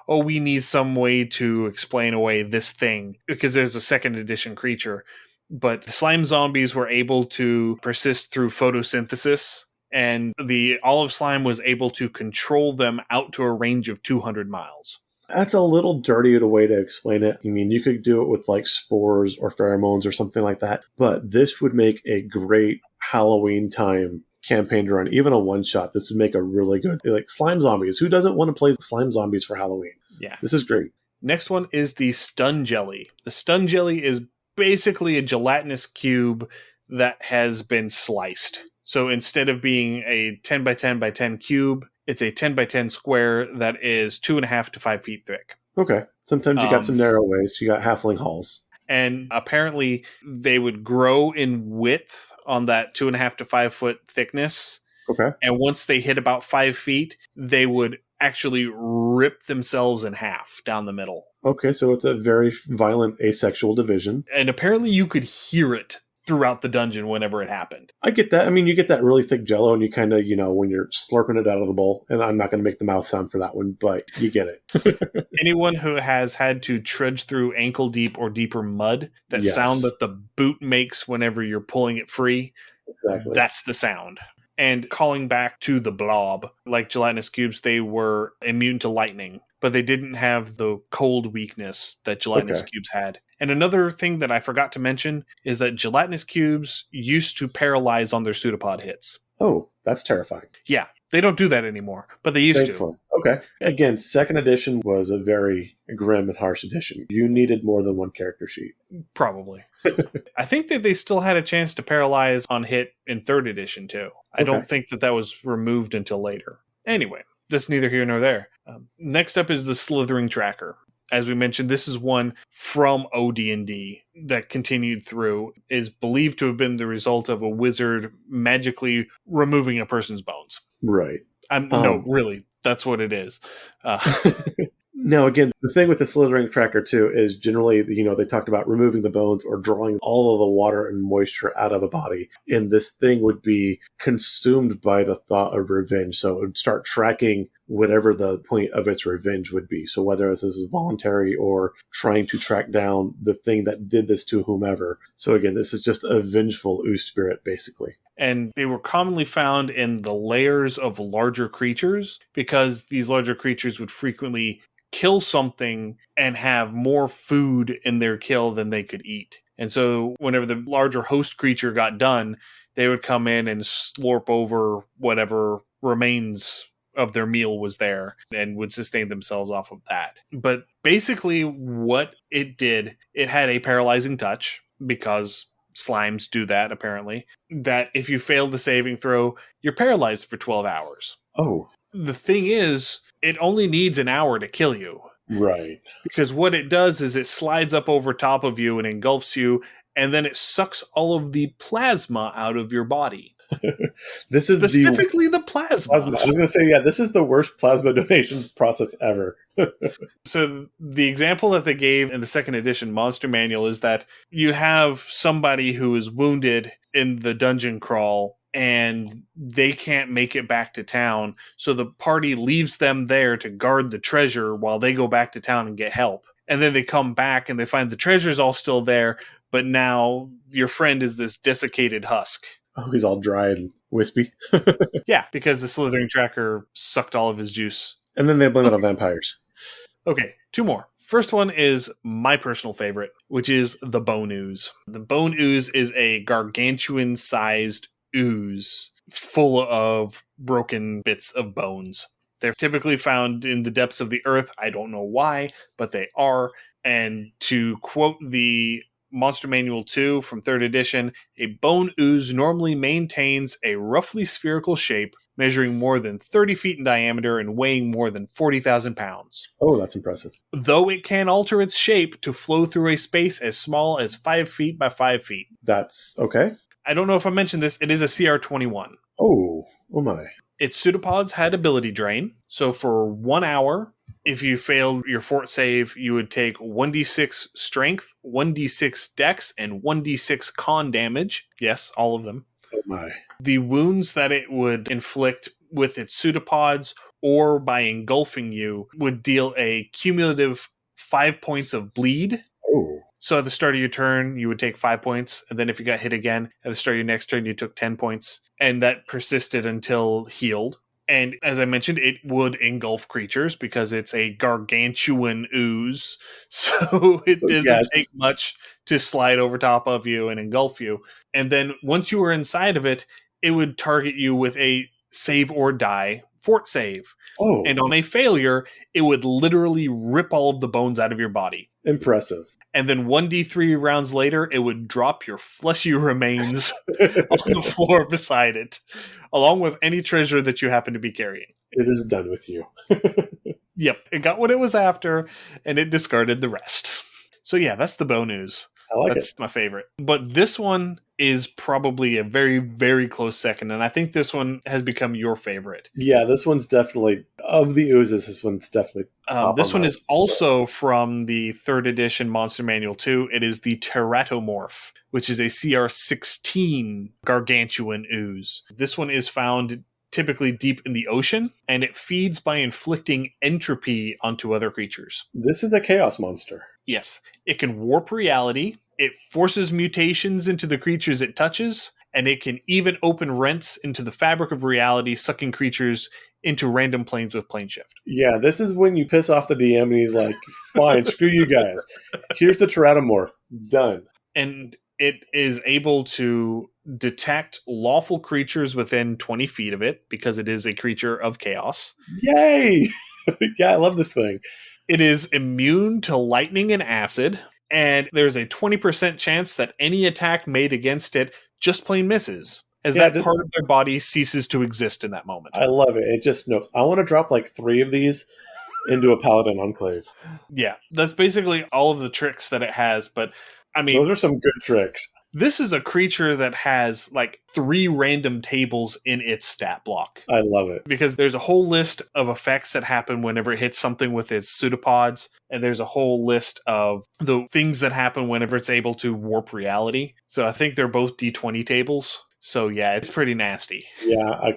we need some way to explain away this thing because there's a second edition creature. But the slime zombies were able to persist through photosynthesis, and the olive slime was able to control them out to a range of 200 miles. That's a little dirtier way to explain it. I mean, you could do it with like spores or pheromones or something like that, but this would make a great Halloween time campaign to run. Even a one-shot, this would make a really good, like, slime zombies. Who doesn't want to play slime zombies for Halloween? Yeah. This is great. Next one is the stun jelly. The stun jelly is basically a gelatinous cube that has been sliced. So instead of being a 10 by 10 by 10 cube, it's a 10 by 10 square that is 2.5 to 5 feet thick. Okay. Sometimes you got some narrow ways. You got halfling halls. And apparently they would grow in width on that 2.5 to 5 foot thickness. Okay. And once they hit about 5 feet, they would actually rip themselves in half down the middle. Okay, so it's a very violent asexual division. And apparently you could hear it throughout the dungeon whenever it happened. I get that. I mean, you get that really thick jello and you kind of, when you're slurping it out of the bowl, and I'm not going to make the mouth sound for that one, but you get it. Anyone who has had to trudge through ankle deep or deeper mud, that sound that the boot makes whenever you're pulling it free, exactly. That's the sound. And calling back to the blob, like gelatinous cubes, they were immune to lightning, but they didn't have the cold weakness that gelatinous cubes had. And another thing that I forgot to mention is that gelatinous cubes used to paralyze on their pseudopod hits. Oh, that's terrifying. Yeah, they don't do that anymore, but they used to. Okay. Again, second edition was a very grim and harsh edition. You needed more than one character sheet. Probably. I think that they still had a chance to paralyze on hit in third edition, too. I don't think that was removed until later. Anyway, that's neither here nor there. Next up is the Slithering Tracker. As we mentioned, this is one from OD&D that continued through, is believed to have been the result of a wizard magically removing a person's bones. Right. No, really, that's what it is. Now, again, the thing with the Slithering Tracker, too, is generally, they talked about removing the bones or drawing all of the water and moisture out of a body. And this thing would be consumed by the thought of revenge. So it would start tracking whatever the point of its revenge would be. So whether this is voluntary or trying to track down the thing that did this to whomever. So again, this is just a vengeful ooze spirit, basically. And they were commonly found in the layers of larger creatures because these larger creatures would frequently kill something and have more food in their kill than they could eat. And so whenever the larger host creature got done, they would come in and slurp over whatever remains of their meal was there and would sustain themselves off of that. But basically what it did, it had a paralyzing touch because slimes do that apparently, that if you fail the saving throw, you're paralyzed for 12 hours. Oh. The thing is, it only needs an hour to kill you. Right. Because what it does is it slides up over top of you and engulfs you, and then it sucks all of the plasma out of your body. This is the Specifically the plasma. plasma. I was going to say, yeah, this is the worst plasma donation process ever. So the example that they gave in the second edition monster manual is that you have somebody who is wounded in the dungeon crawl and they can't make it back to town. So the party leaves them there to guard the treasure while they go back to town and get help. And then they come back and they find the treasure's all still there, but now your friend is this desiccated husk. Oh, he's all dry and wispy. Yeah, because the slithering tracker sucked all of his juice. And then they blame it on vampires. Okay, two more. First one is my personal favorite, which is the bone ooze. The bone ooze is a gargantuan-sized ooze full of broken bits of bones. They're typically found in the depths of the earth. I don't know why, but they are. And to quote the Monster Manual 2 from 3rd edition, a bone ooze normally maintains a roughly spherical shape, measuring more than 30 feet in diameter and weighing more than 40,000 pounds. Oh, that's impressive. Though it can alter its shape to flow through a space as small as 5 feet by 5 feet. That's okay. I don't know if I mentioned this, it is a CR21. Oh my. Its pseudopods had ability drain, so for 1 hour, if you failed your fort save, you would take 1d6 strength, 1d6 dex, and 1d6 con damage. Yes, all of them. Oh my. The wounds that it would inflict with its pseudopods or by engulfing you would deal a cumulative 5 points of bleed. Oh. So at the start of your turn, you would take 5 points. And then if you got hit again, at the start of your next turn, you took 10 points. And that persisted until healed. And as I mentioned, it would engulf creatures because it's a gargantuan ooze. So it doesn't take much to slide over top of you and engulf you. And then once you were inside of it, it would target you with a save or die fort save. Oh. And on a failure, it would literally rip all of the bones out of your body. Impressive. And then 1d3 rounds later, it would drop your fleshy remains on the floor beside it, along with any treasure that you happen to be carrying. It is done with you. Yep, it got what it was after, and it discarded the rest. So yeah, that's the bone ooze. That's my favorite. But this one is probably a very, very close second, and I think this one has become your favorite. Yeah, this one's definitely, of the oozes, this one's definitely top. This one is also from the 3rd edition Monster Manual 2. It is the Teratomorph, which is a CR16 gargantuan ooze. This one is found typically deep in the ocean, and it feeds by inflicting entropy onto other creatures. This is a chaos monster. Yes, it can warp reality, it forces mutations into the creatures it touches, and it can even open rents into the fabric of reality, sucking creatures into random planes with plane shift. Yeah, this is when you piss off the DM and he's like, fine, screw you guys. Here's the Teratomorph. Done. And it is able to detect lawful creatures within 20 feet of it because it is a creature of chaos. Yay! Yeah, I love this thing. It is immune to lightning and acid, and there's a 20% chance that any attack made against it just plain misses, as that part of their body ceases to exist in that moment. I love it. It just knows. I want to drop like 3 of these into a Paladin Enclave. Yeah, that's basically all of the tricks that it has, but I mean... those are some good tricks. This is a creature that has like 3 random tables in its stat block. I love it. Because there's a whole list of effects that happen whenever it hits something with its pseudopods, and there's a whole list of the things that happen whenever it's able to warp reality. So I think they're both D20 tables. So yeah, it's pretty nasty. Yeah,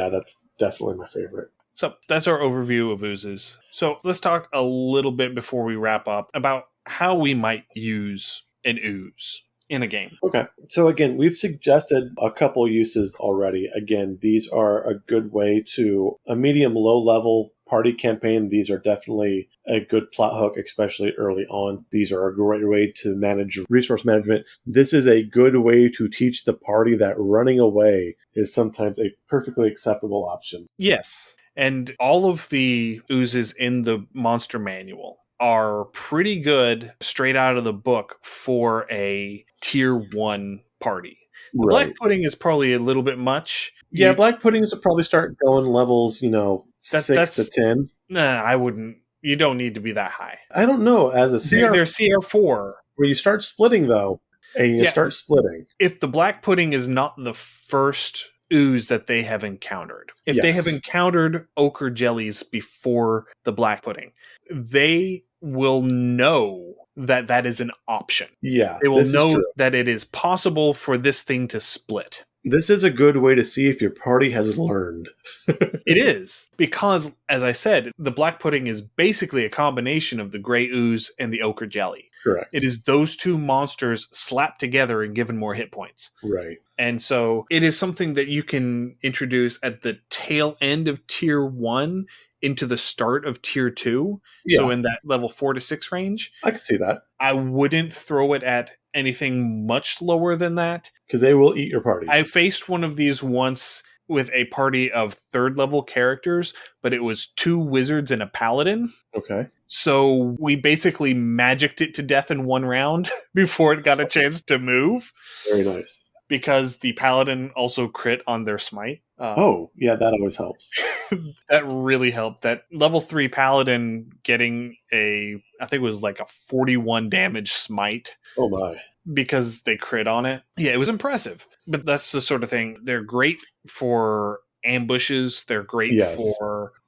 that's definitely my favorite. So that's our overview of oozes. So let's talk a little bit before we wrap up about how we might use an ooze in a game. Okay. So again, we've suggested a couple uses already. Again, these are a good way to a medium low level party campaign. These are definitely a good plot hook, especially early on. These are a great way to manage resource management. This is a good way to teach the party that running away is sometimes a perfectly acceptable option. Yes. And all of the oozes in the monster manual are pretty good straight out of the book for a tier 1 party. The Black Pudding is probably a little bit much. Yeah, Black Puddings will probably start going levels, 6 to 10. Nah, I wouldn't. You don't need to be that high. I don't know. As a CR, They're CR4. where you start splitting though, and you Yeah, start splitting. if the black pudding is not the first ooze that they have encountered, if they have Yes. encountered ochre jellies before the black pudding, they will know that that is an option. Yeah, They will this is know true. that it is possible for this thing to split. This is a good way to see if your party has learned. It is because, as I said, the black pudding is basically a combination of the gray ooze and the ochre jelly. It Correct. is those two monsters slapped together and given more hit points. Right. And so it is something that you can introduce at the tail end of tier 1 into the start of tier 2. So Yeah, in that level 4 to 6 range, I could see that I wouldn't throw it at anything much lower than that. because they will eat your party. I faced one of these once with a party of 3rd level characters, but it was 2 wizards and a paladin. Okay. So we basically magicked it to death in 1 round before it got a chance to move, Very nice. because the paladin also crit on their smite. Oh, yeah, that always helps. That really helped. That level 3 paladin getting I think it was like a 41 damage smite Oh my. because they crit on it. Yeah, it was impressive. But that's the sort of thing. They're great for ambushes. Yes.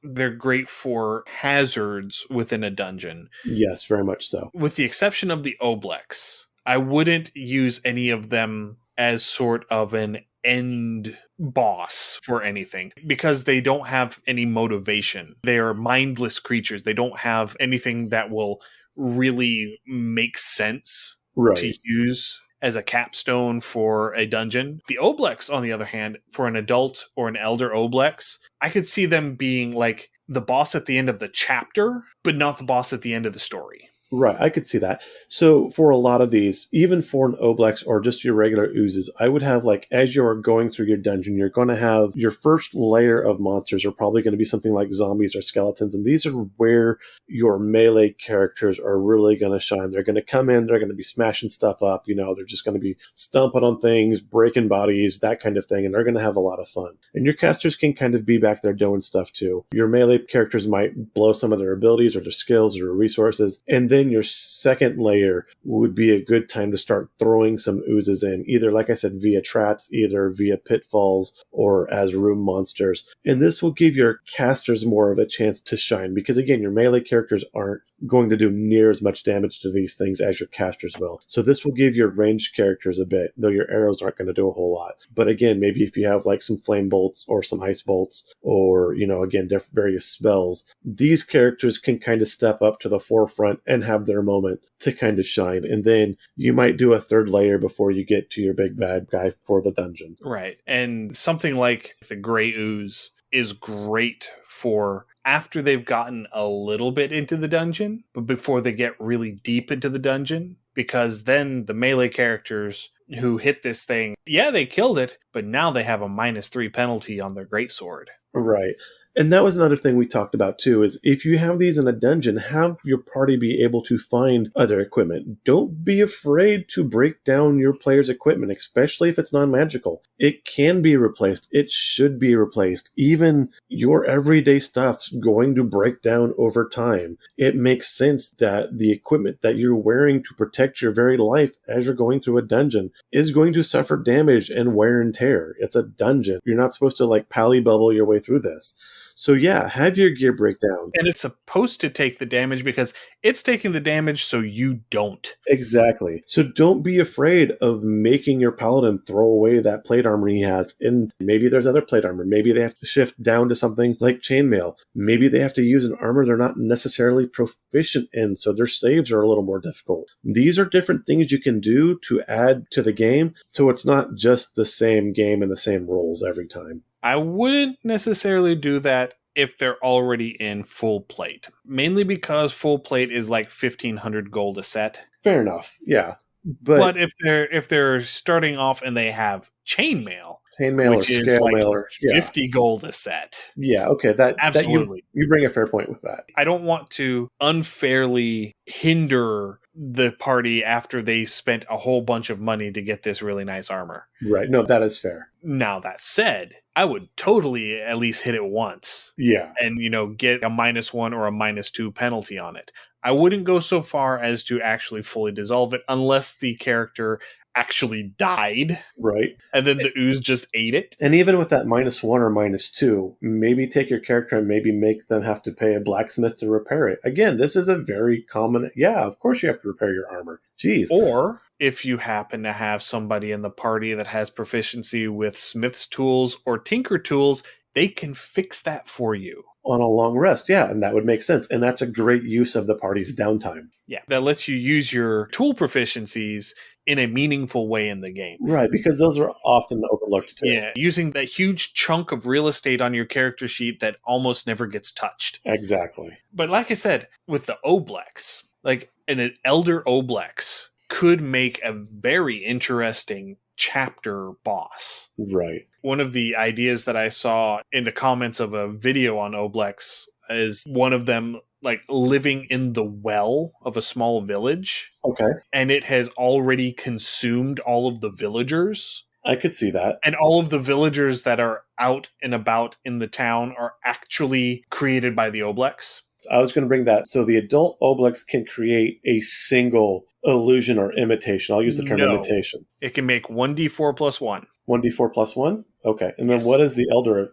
They're great for hazards within a dungeon. Yes, very much so. With the exception of the Oblex, I wouldn't use any of them as sort of an end boss for anything because they don't have any motivation. They are mindless creatures. They don't have anything that will really make sense to Right. use as a capstone for a dungeon. The Oblex, on the other hand, for an adult or an elder Oblex, I could see them being like the boss at the end of the chapter, but not the boss at the end of the story. Right, I could see that. So for a lot of these, even for an Oblex or just your regular oozes, I would have like as you're going through your dungeon, you're going to have your first layer of monsters are probably going to be something like zombies or skeletons, and these are where your melee characters are really going to shine. They're going to come in, they're going to be smashing stuff up, they're just going to be stomping on things, breaking bodies, that kind of thing, and they're going to have a lot of fun. And your casters can kind of be back there doing stuff too. Your melee characters might blow some of their abilities or their skills or their resources, and then your second layer would be a good time to start throwing some oozes in, either, like I said, via traps, either via pitfalls, or as room monsters. And this will give your casters more of a chance to shine, because again, your melee characters aren't going to do near as much damage to these things as your casters will. So this will give your ranged characters a bit, though your arrows aren't going to do a whole lot. But again, maybe if you have like some flame bolts or some ice bolts, or, again, various spells, these characters can kind of step up to the forefront and have their moment to kind of shine. And then you might do a third layer before you get to your big bad guy for the dungeon. Right. And something like the Grey Ooze is great for after they've gotten a little bit into the dungeon, but before they get really deep into the dungeon, because then the melee characters who hit this thing, yeah, they killed it, but now they have a -3 penalty on their greatsword. Right. And that was another thing we talked about too, is if you have these in a dungeon, have your party be able to find other equipment. Don't be afraid to break down your player's equipment, especially if it's non-magical. It can be replaced. It should be replaced. Even your everyday stuff's going to break down over time. It makes sense that the equipment that you're wearing to protect your very life as you're going through a dungeon is going to suffer damage and wear and tear. It's a dungeon. You're not supposed to like pally bubble your way through this. So yeah, have your gear break down. And it's supposed to take the damage because it's taking the damage so you don't. Exactly. So don't be afraid of making your paladin throw away that plate armor he has. And maybe there's other plate armor. Maybe they have to shift down to something like chainmail. Maybe they have to use an armor they're not necessarily proficient in, so their saves are a little more difficult. These are different things you can do to add to the game, so it's not just the same game and the same rules every time. I wouldn't necessarily do that if they're already in full plate, mainly because full plate is like 1,500 gold a set. Fair enough. Yeah. But if they're starting off and they have chainmail, Chainmail or which is scale like mail or yeah. 50 gold a set. Yeah, okay. That Absolutely. you bring a fair point with that. I don't want to unfairly hinder the party after they spent a whole bunch of money to get this really nice armor. Right. No, that is fair. Now, that said, I would totally at least hit it once Yeah. and, get a -1 or a -2 penalty on it. I wouldn't go so far as to actually fully dissolve it unless the character actually died Right. and then the ooze just ate it. And even with that -1 or -2, maybe take your character and maybe make them have to pay a blacksmith to repair it. Again, this is a very common. Yeah, of course you have to repair your armor. Jeez. Or if you happen to have somebody in the party that has proficiency with smith's tools or tinker tools, they can fix that for you. On a long rest, yeah, and that would make sense. And that's a great use of the party's downtime. Yeah, that lets you use your tool proficiencies in a meaningful way in the game. Right, because those are often overlooked too. Yeah, using that huge chunk of real estate on your character sheet that almost never gets touched. Exactly. But like I said, with the Oblex, like an elder Oblex could make a very interesting chapter boss. Right. One of the ideas that I saw in the comments of a video on Oblex is one of them like living in the well of a small village, Okay. and it has already consumed all of the villagers. I could see that. And all of the villagers that are out and about in the town are actually created by the Oblex. I was going to bring that. So the adult Oblex can create a single illusion or imitation. I'll use the term No. imitation. It can make 1d4 plus 1. 1d4 plus 1? Okay. And then Yes. what is the elder?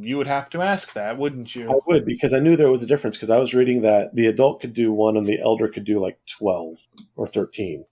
You would have to ask that, wouldn't you? I would, because I knew there was a difference, because I was reading that the adult could do 1 and the elder could do like 12 or 13.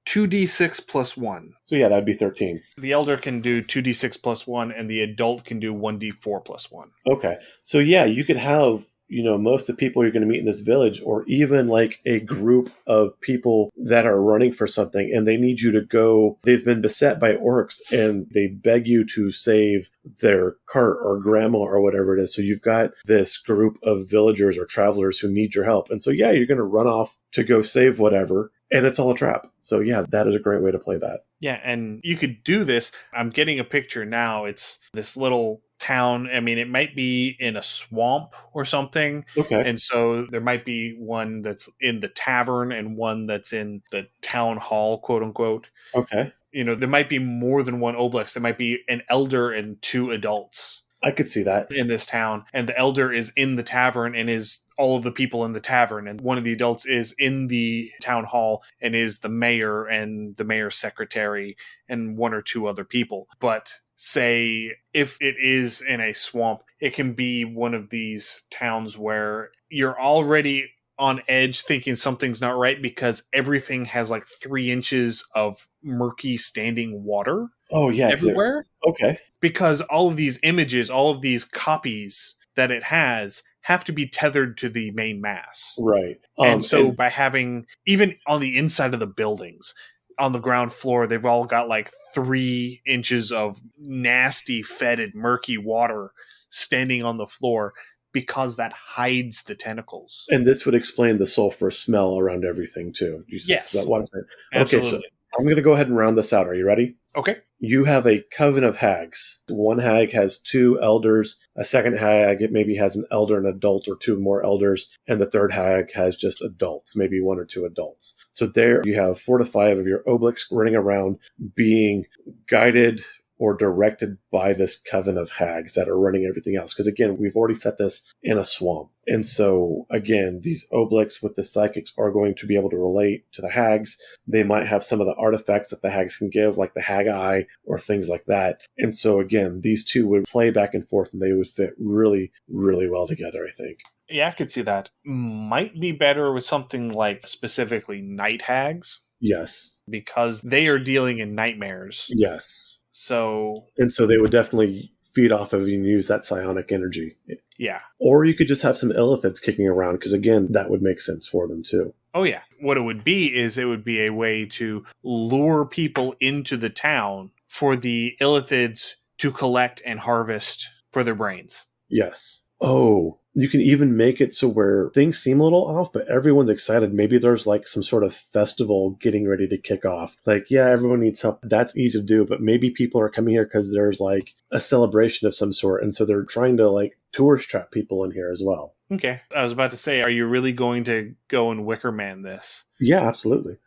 2d6 plus 1. So yeah, that'd be 13. The elder can do 2d6 plus 1, and the adult can do 1d4 plus 1. Okay. So yeah, you could have, most of the people you're going to meet in this village, or even like a group of people that are running for something and they need you to go. They've been beset by orcs and they beg you to save their cart or grandma or whatever it is. So you've got this group of villagers or travelers who need your help. And so, yeah, you're going to run off to go save whatever. And it's all a trap. So yeah, that is a great way to play that. Yeah, and you could do this. I'm getting a picture now. It's this little town. I mean, it might be in a swamp or something. Okay. And so there might be one that's in the tavern and one that's in the town hall, quote unquote. Okay. There might be more than one Oblex. There might be an elder and 2 adults. I could see that. In this town. And the elder is in the tavern and is all of the people in the tavern. And one of the adults is in the town hall and is the mayor and the mayor's secretary and 1 or 2 other people. But say if it is in a swamp, it can be one of these towns where you're already on edge thinking something's not right because everything has like 3 inches of murky standing water. Oh yeah, everywhere. Okay. Because all of these images, all of these copies that it has have to be tethered to the main mass. Right. And by having, even on the inside of the buildings, on the ground floor, they've all got like 3 inches of nasty, fetid, murky water standing on the floor because that hides the tentacles. And this would explain the sulfur smell around everything too. Yes. That what I'm saying. Absolutely. Okay, so I'm going to go ahead and round this out. Are you ready? Okay. You have a coven of hags. One hag has 2 elders. A second hag maybe has an elder, an adult, or 2 more elders. And the third hag has just adults, maybe 1 or 2 adults. So there you have 4 to 5 of your Obelix running around being guided or directed by this coven of hags that are running everything else. Because again, we've already set this in a swamp. And so again, these Obelix with the psychics are going to be able to relate to the hags. They might have some of the artifacts that the hags can give, like the hag eye or things like that. And so again, these 2 would play back and forth and they would fit really, really well together, I think. Yeah, I could see that. Might be better with something like specifically night hags. Yes. Because they are dealing in nightmares. Yes. And so they would definitely feed off of you and use that psionic energy. Yeah. Or you could just have some illithids kicking around, because again, that would make sense for them too. Oh yeah. What it would be is it would be a way to lure people into the town for the illithids to collect and harvest for their brains. Yes. Oh, You can even make it so where things seem a little off, but everyone's excited. Maybe there's like some sort of festival getting ready to kick off. Like, yeah, everyone needs help. That's easy to do, but maybe people are coming here because there's like a celebration of some sort. And so they're trying to like tourist trap people in here as well. Okay. I was about to say, are you really going to go and Wicker Man this? Yeah, absolutely.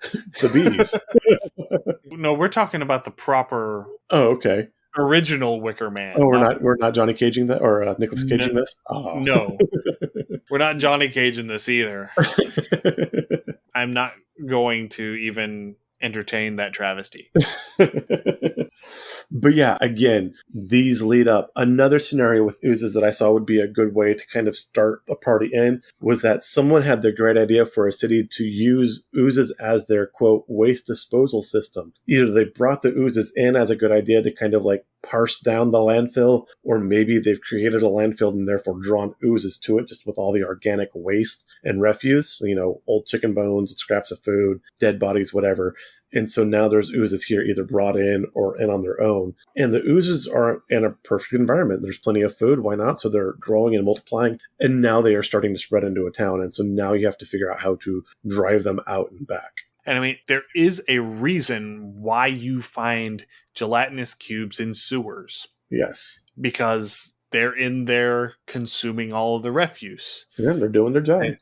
The bees. No, we're talking about the proper Oh, okay. original Wicker Oh, Man, we're not not Johnny Caging that or Nicholas no, Caging this. Oh. no. We're not Johnny Cage in this either. I'm not going to even entertain that travesty. But yeah, again, these lead up. Another scenario with oozes that I saw would be a good way to kind of start a party in was that someone had the great idea for a city to use oozes as their quote waste disposal system. Either they brought the oozes in as a good idea to kind of like parse down the landfill, or maybe they've created a landfill and therefore drawn oozes to it just with all the organic waste and refuse, old chicken bones, scraps of food, dead bodies, whatever. And so now there's oozes here either brought in or in on their own. And the oozes are in a perfect environment. There's plenty of food. Why not? So they're growing and multiplying. And now they are starting to spread into a town. And so now you have to figure out how to drive them out and back. And I mean, there is a reason why you find gelatinous cubes in sewers. Yes. Because they're in there consuming all of the refuse. Yeah, they're doing their job.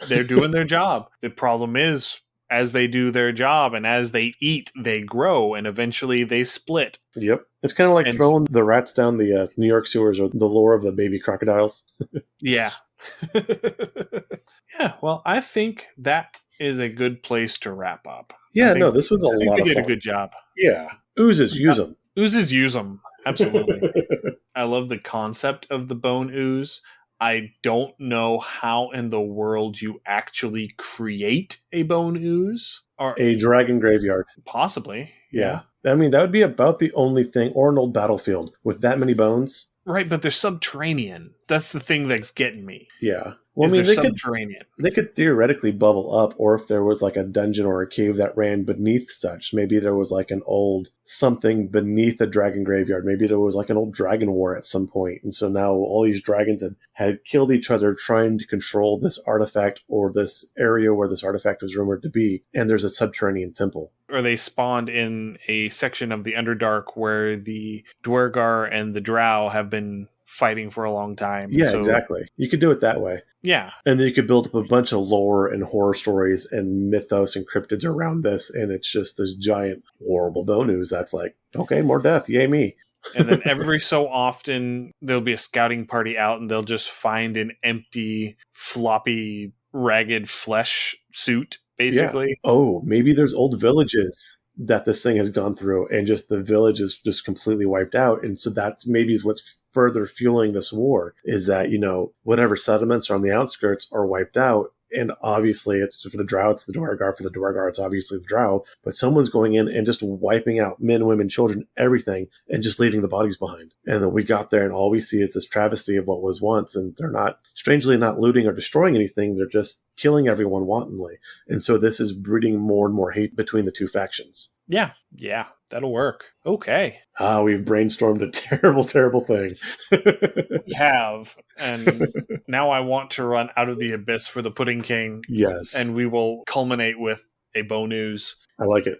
They're doing their job. The problem is, as they do their job and as they eat, they grow and eventually they split. Yep. It's kind of like throwing the rats down the New York sewers or the lure of the baby crocodiles. Yeah. Yeah, well, I think that is a good place to wrap up. Yeah, no, this was a lot of fun. They did a good job. Yeah. Oozes, use them. Oozes, use them. Absolutely. I love the concept of the bone ooze. I don't know how in the world you actually create a bone ooze. Or a dragon graveyard. Possibly. Yeah. I mean, that would be about the only thing, or an old battlefield with that many bones. Right, but they're subterranean. That's the thing that's getting me. Yeah. Well, I mean, subterranean. They could theoretically bubble up, or if there was like a dungeon or a cave that ran beneath such, maybe there was like an old something beneath a dragon graveyard. Maybe there was like an old dragon war at some point. And so now all these dragons had killed each other trying to control this artifact or this area where this artifact was rumored to be. And there's a subterranean temple. Or they spawned in a section of the Underdark where the Dwergar and the Drow have been fighting for a long time. Yeah, exactly. You could do it that way. Yeah. And then you could build up a bunch of lore and horror stories and mythos and cryptids around this. And it's just this giant, horrible bone ooze that's like, okay, more death. Yay, me. And then every so often, there'll be a scouting party out and they'll just find an empty, floppy, ragged flesh suit, basically. Yeah. Oh, maybe there's old villages that this thing has gone through and just the village is just completely wiped out. And so that's maybe is what's further fueling this war is that, whatever settlements are on the outskirts are wiped out. And obviously it's for the Drow, it's the Dwargar. For the Dwargar, it's obviously the Drow. But someone's going in and just wiping out men, women, children, everything, and just leaving the bodies behind. And then we got there and all we see is this travesty of what was once. And they're strangely not looting or destroying anything. They're just killing everyone wantonly. And so this is breeding more and more hate between the two factions. Yeah, that'll work. Okay. We've brainstormed a terrible, terrible thing. We have. And now I want to run out of the abyss for the Pudding King. Yes. And we will culminate with a bone ooze. I like it.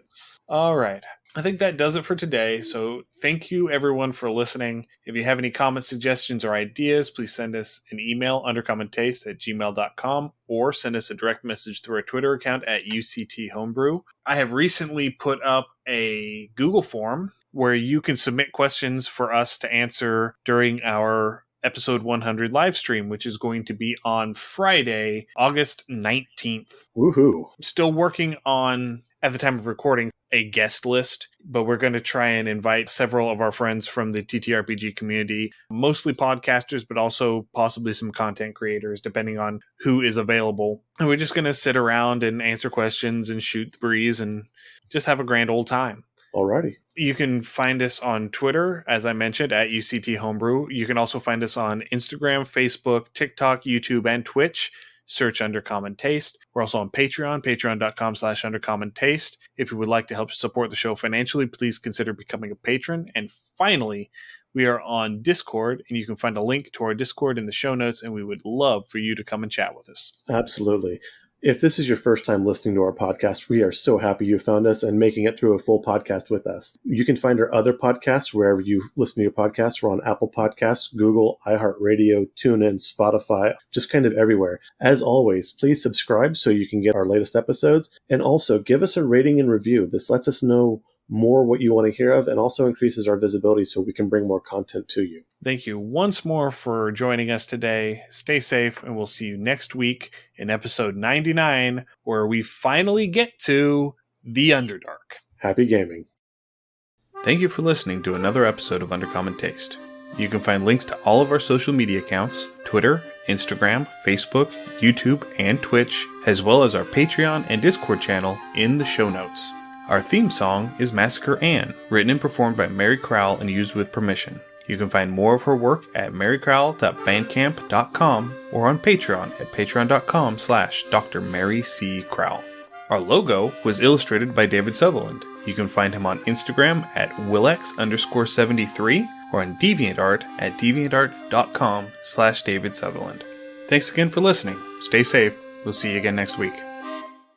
All right. I think that does it for today. So thank you, everyone, for listening. If you have any comments, suggestions, or ideas, please send us an email, undercommontaste@gmail.com, or send us a direct message through our Twitter account at UCT Homebrew. I have recently put up a Google form where you can submit questions for us to answer during our episode 100 live stream, which is going to be on Friday, August 19th. Woohoo. Still working on, at the time of recording, a guest list, but we're going to try and invite several of our friends from the TTRPG community, mostly podcasters, but also possibly some content creators, depending on who is available. And we're just going to sit around and answer questions and shoot the breeze and just have a grand old time. Alrighty. You can find us on Twitter, as I mentioned, at UCT Homebrew. You can also find us on Instagram, Facebook, TikTok, YouTube, and Twitch. Search Undercommon Taste. We're also on Patreon, patreon.com/Undercommon Taste. If you would like to help support the show financially, please consider becoming a patron. And finally, We are on Discord, and you can find a link to our Discord in the show notes, and we would love for you to come and chat with us. Absolutely. If this is your first time listening to our podcast, we are so happy you found us and making it through a full podcast with us. You can find our other podcasts wherever you listen to your podcasts. We're on Apple Podcasts, Google, iHeartRadio, TuneIn, Spotify, just kind of everywhere. As always, please subscribe so you can get our latest episodes, and also give us a rating and review. This lets us know more what you want to hear of and also increases our visibility so we can bring more content to you. Thank you once more for joining us today. Stay safe, and we'll see you next week in episode 99, where we finally get to the Underdark. Happy gaming. Thank you for listening to another episode of Undercommon Taste. You can find links to all of our social media accounts, Twitter, Instagram, Facebook, YouTube, and Twitch, as well as our Patreon and Discord channel in the show notes. Our theme song is Massacre Anne, written and performed by Mary Crowell and used with permission. You can find more of her work at marycrowell.bandcamp.com or on Patreon at patreon.com/Dr. Mary C. Crowell. Our logo was illustrated by David Sutherland. You can find him on Instagram at willex_73 or on DeviantArt at deviantart.com/David Sutherland. Thanks again for listening. Stay safe. We'll see you again next week.